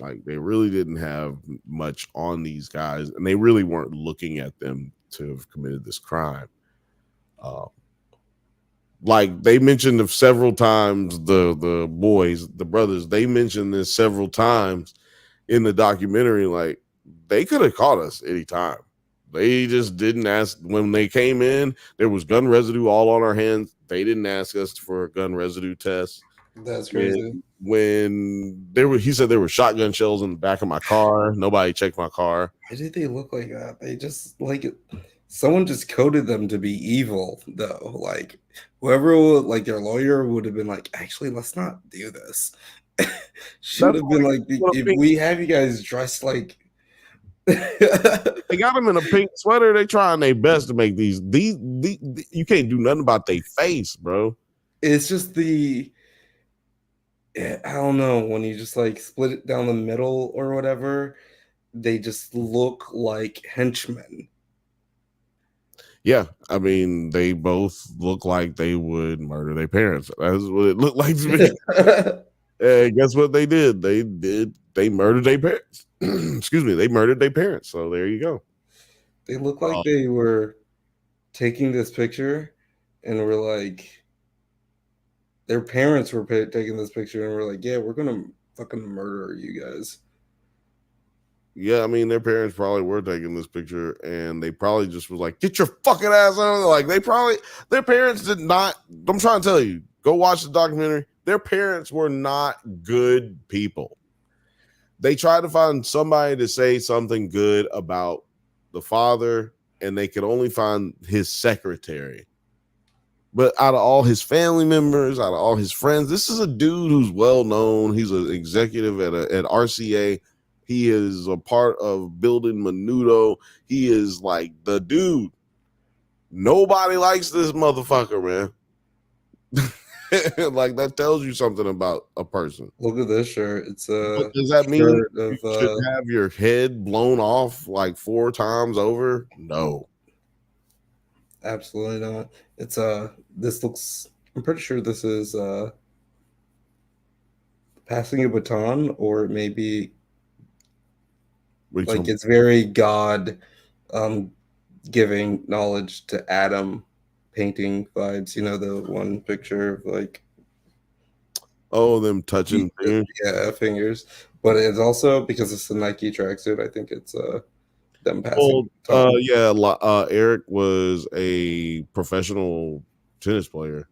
Like, they really didn't have much on these guys, and they really weren't looking at them to have committed this crime. Like they mentioned several times, the boys, the brothers, they mentioned this several times in the documentary. Like, they could have caught us anytime. They just didn't ask. When they came in, there was gun residue all on our hands. They didn't ask us for a gun residue test. That's crazy. When he said there were shotgun shells in the back of my car. Nobody checked my car. Why did they look like that? They just someone just coded them to be evil, though. Like whoever, like their lawyer, would have been like, actually, let's not do this. Should have been like, if we have you guys dressed like. They got them in a pink sweater. They trying their best to make these. You can't do nothing about their face, bro. It's just I don't know, when you just like split it down the middle or whatever, they just look like henchmen. Yeah, I mean, they both look like they would murder their parents. That's what it looked like to me. And guess what they did? They murdered their parents. Excuse me, they murdered their parents. So there you go. They look like they were taking this picture and were like, their parents were taking this picture and were like, yeah, we're gonna fucking murder you guys. Yeah, I mean, their parents probably were taking this picture, and they probably just was like, "Get your fucking ass on!" Like their parents did not. I'm trying to tell you, go watch the documentary. Their parents were not good people. They tried to find somebody to say something good about the father, and they could only find his secretary. But out of all his family members, out of all his friends, this is a dude who's well known. He's an executive at RCA. He is a part of building Menudo. He is like the dude. Nobody likes this motherfucker, man. Like that tells you something about a person. Look at this shirt. It's a But does that mean shirt you of should have your head blown off like 4 times over? No. absolutely not. It's this looks, I'm pretty sure this is passing a baton, or maybe like it's very God giving knowledge to Adam painting vibes. You know, the one picture of like them touching fingers. Yeah, fingers. But it's also because it's a Nike tracksuit, I think it's them passing. Eric was a professional tennis player,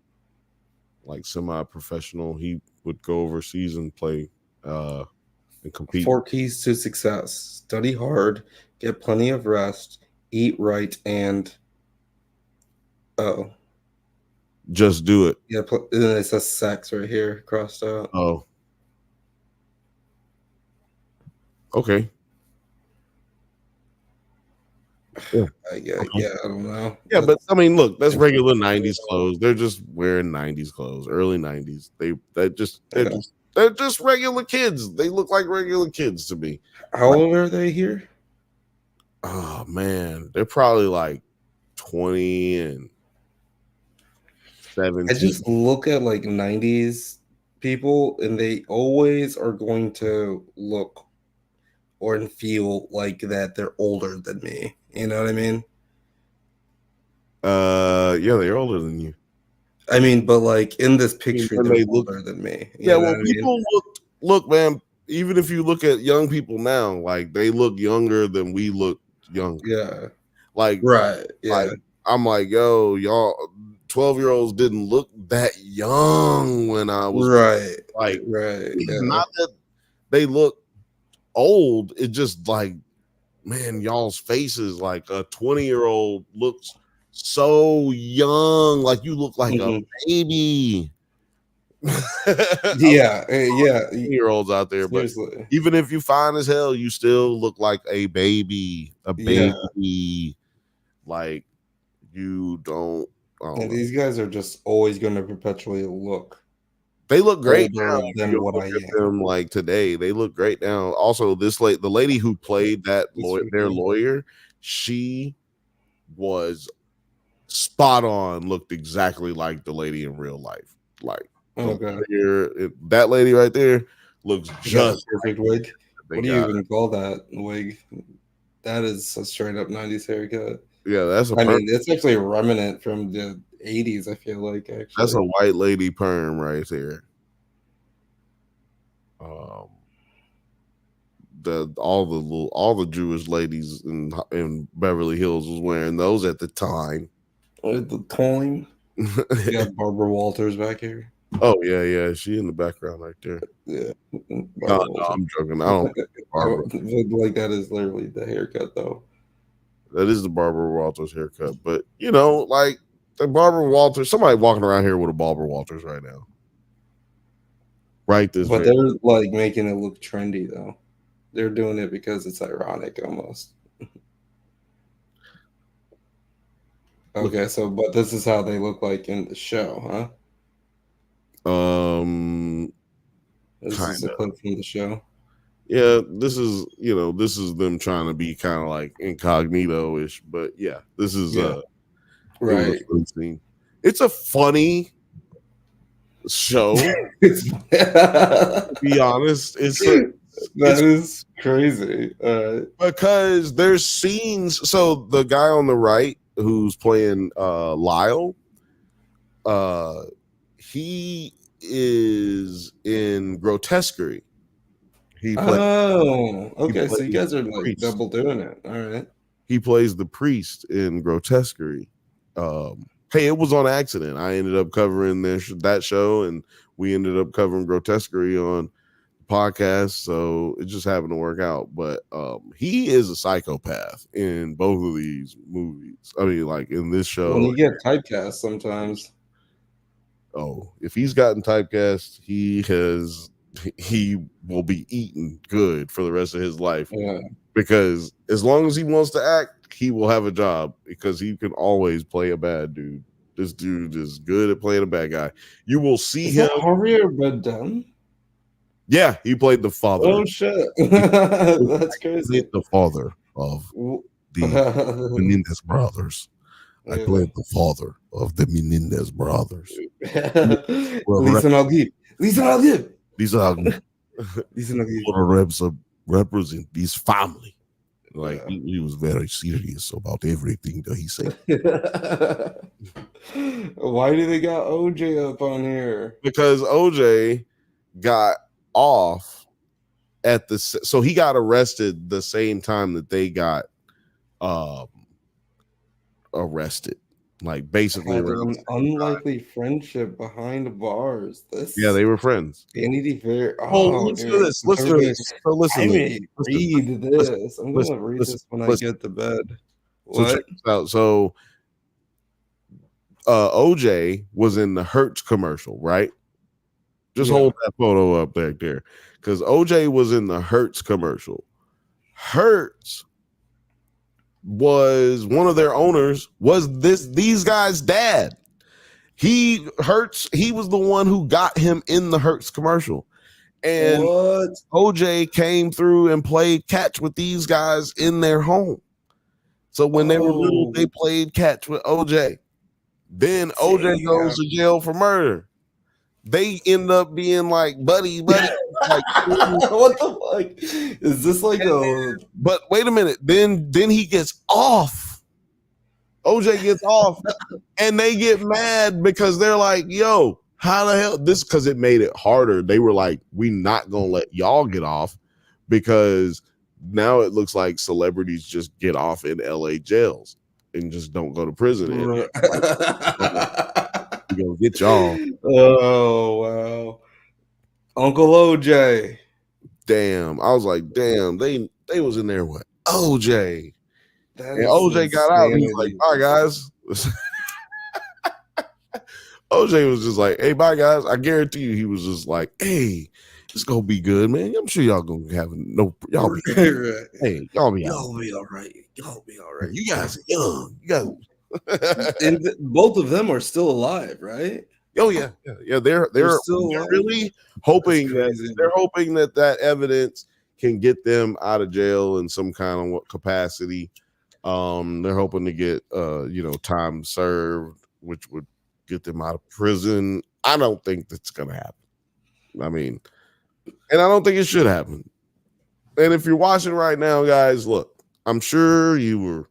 like semi-professional. He would go overseas and play and compete. 4 keys to success: study hard, get plenty of rest, eat right, and just do it. Yeah, and it says sex right here crossed out. Oh, okay. Yeah, I don't know. Yeah, but I mean, look, that's regular '90s clothes. They're just wearing '90s clothes, early '90s. They're just regular kids. They look like regular kids to me. How old are they here? Oh man, they're probably like 20 and 17. I just look at like '90s people, and they always are going to look or feel like that they're older than me. You know what I mean? Yeah, they're older than you. I mean, but like in this picture, they're older than me. Yeah, well, people look, man. Even if you look at young people now, like they look younger than we look younger. Yeah, like right. Yeah, like, I'm like, yo, y'all, 12-year-olds didn't look that young when I was right. Yeah. Not that they look old. It just like, man, y'all's faces, like a 20-year-old looks so young. Like you look like a baby. Yeah. 20-year-olds out there, seriously. But even if you fine as hell, you still look like a baby. Like you don't. And these guys are just always going to perpetually look. They look great now. Than what I am. Them like today, they look great now. Also, the lady who played that their lawyer, she was spot on. Looked exactly like the lady in real life. Like that lady right there looks just perfect wig. What do you even call that wig? That is a straight up '90s haircut. Yeah, that's. I mean, it's actually a remnant from the '80s. I feel like actually that's a white lady perm right there. All the Jewish ladies in Beverly Hills was wearing those at the time. At the time, you got Barbara Walters back here. Oh yeah, she in the background right there. Yeah, no, I'm joking. I don't Barbara. Like that is literally the haircut, though. That is the Barbara Walters haircut, but you know, like the Barbara Walters. Somebody walking around here with a Barbara Walters right now, right? But they're like making it look trendy, though. They're doing it because it's ironic, almost. Okay, but this is how they look like in the show, huh? This is a clip from the show. Yeah, this is them trying to be kind of like incognito-ish, but yeah, this is right. It's a funny show. To be honest, that is crazy. Because there's scenes. So the guy on the right who's playing Lyle, he is in Grotesquerie. He okay. So you plays guys are the like priest. double doing it. All right. He plays the priest in Grotesquerie. Hey, it was on accident. I ended up covering that show, and we ended up covering Grotesquerie on the podcast. So it just happened to work out. But he is a psychopath in both of these movies. I mean, like in this show. When you get typecast sometimes. Oh, if he's gotten typecast, he will be eaten good for the rest of his life. Yeah. Because as long as he wants to act, he will have a job because he can always play a bad dude. This dude is good at playing a bad guy. You will see Is him. that Javier Bardem? Yeah, he played the father. Oh shit, that's crazy. He played the father of the Menendez Brothers. I played the father of the Menendez Brothers. Listen, I'll give. These are represent this family. Like he was very serious about everything that he said. Why do they got OJ up on here? Because OJ got off at so he got arrested the same time that they got arrested. Like basically an unlikely friendship behind bars. Yeah, they were friends. Vanity Fair. Listen to this. Listen to this. So listen. Read this. I'm gonna read this when I get to bed. What? So OJ was in the Hertz commercial, right? Just hold that photo up back there, because OJ was in the Hertz commercial. Hertz was one of their owners, was these guys' dad. He was the one who got him in the Hertz commercial. And OJ came through and played catch with these guys in their home. So when they were little, they played catch with OJ. Then OJ goes to jail for murder. They end up being like buddy. Like, what the fuck? Is this like But wait a minute. Then he gets off. OJ gets off, and they get mad because they're like, "Yo, how the hell this?" Because it made it harder. They were like, "We not gonna let y'all get off because now it looks like celebrities just get off in LA jails and just don't go to prison." And like, we gonna get y'all. Oh wow, Uncle OJ. Damn, I was like, damn, they was in there with OJ. And OJ got out. He was like, bye guys. OJ was just like, hey, bye guys. I guarantee you, he was just like, hey, it's gonna be good, man. I'm sure y'all gonna have y'all be right. Hey, y'all be all right. Y'all be all right. You guys are young. You guys. And both of them are still alive, right? Oh yeah. They're really hoping that evidence can get them out of jail in some kind of capacity. They're hoping to get time served, which would get them out of prison. I don't think that's gonna happen. I mean, and I don't think it should happen. And if you're watching right now, guys, look, I'm sure you were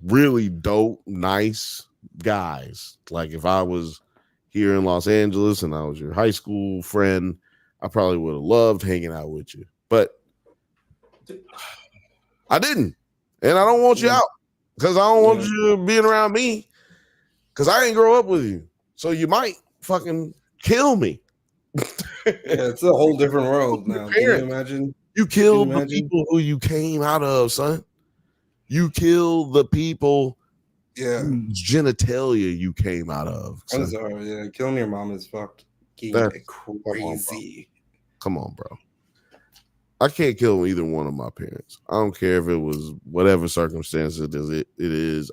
really dope, nice guys. Like if I was here in Los Angeles and I was your high school friend, I probably would have loved hanging out with you. But I didn't. And I don't want you out because I don't want you being around me because I didn't grow up with you. So you might fucking kill me. It's a whole different world now. Can you imagine? You killed the people who you came out of, son. You killed the people whose genitalia you came out of. I'm sorry, killing your mom is fucked. That's crazy. Come on, bro. I can't kill either one of my parents. I don't care if it was whatever circumstances it is.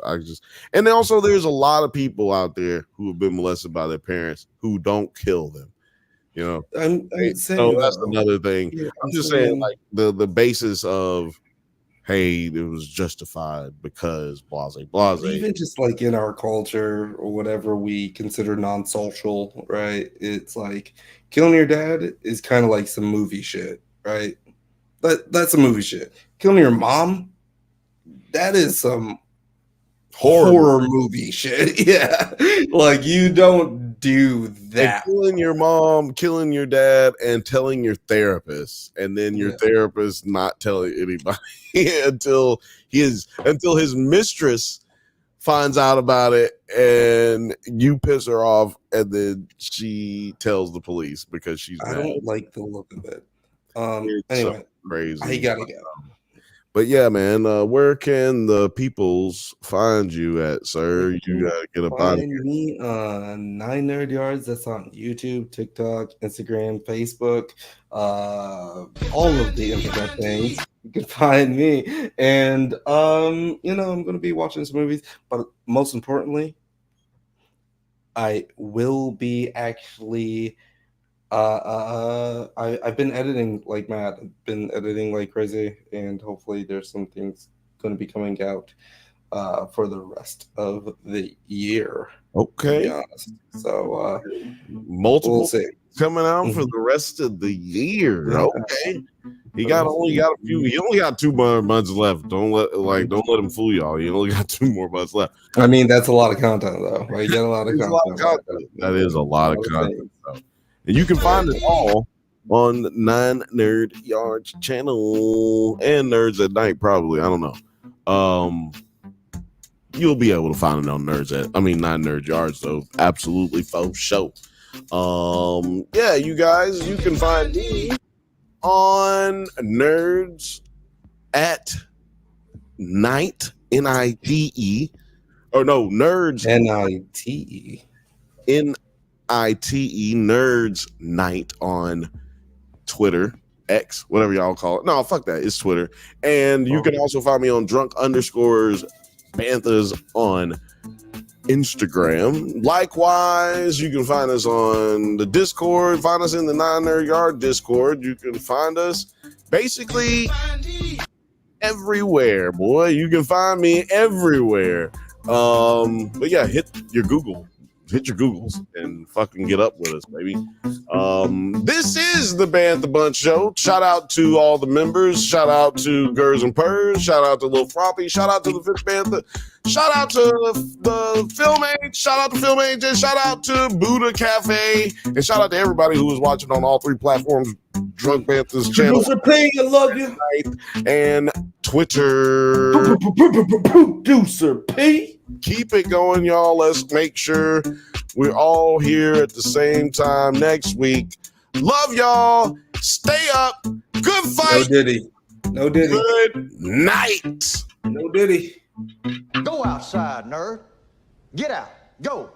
And then also there's a lot of people out there who have been molested by their parents who don't kill them. You know, I'm saying so that's another thing. Yeah, I'm just saying like the basis of, hey, it was justified because blase. Even just like in our culture or whatever we consider non-social, right? It's like killing your dad is kind of like some movie shit, right? That's a movie shit. Killing your mom, that is some horror movie shit. Yeah, like you don't do And that. killing your mom, killing your dad, and telling your therapist, and then your therapist not telling anybody until his mistress finds out about it, and you piss her off, and then she tells the police because she's I mad. don't like the look of it. It's Anyway, so crazy. I gotta go. But yeah, man, where can the peoples find you at, sir? You gotta get up out of Find here. me on 9 Nerd Yards. That's on YouTube, TikTok, Instagram, Facebook, all of the internet things. You can find me. And I'm gonna be watching some movies, but most importantly, I will be actually I've been editing like mad. I've been editing like crazy, and hopefully there's some things going to be coming out for the rest of the year. To be Okay. honest. So Multiple we'll see. coming out for the rest of the year. Yeah. Okay. He only got a few. He only got 2 more months left. Don't let him fool y'all. He only got 2 more months left. I mean, that's a lot of content, though. Right? You get a lot of It's a content. lot of content. That is a lot of content. things. So. And you can find it all on 9 Nerd Yards channel and Nerds at Night, probably. I don't know. You'll be able to find it on 9 Nerd Yards, though. Absolutely faux show. Yeah, you guys, you can find me on Nerds at Night, N-I-T-E. Or no, Nerds N-I-T-E. N-I-T-E, Nerds Night on Twitter, X, whatever y'all call it. No, fuck that. It's Twitter. And you can also find me on drunk_Banthas on Instagram. Likewise, you can find us on the Discord. Find us in the 9 Nerd Yard Discord. You can find us basically everywhere, boy. You can find me everywhere. But yeah, hit your Googles and fucking get up with us, baby. This is the Bantha Bunch Show. Shout out to all the members. Shout out to Gers and Purrs. Shout out to Lil Froppy. Shout out to the Fifth Bantha. Shout out to the Film Age. Shout out to Film Age. And shout out to Buddha Cafe. And shout out to everybody who is watching on all 3 platforms. Drunk Bantha's channel. Producer P, I love you. And Twitter. Producer P. Keep it going, y'all. Let's make sure we're all here at the same time next week. Love y'all. Stay up. Good fight. No Diddy. Good night. No Diddy. Go outside, nerd. Get out. Go.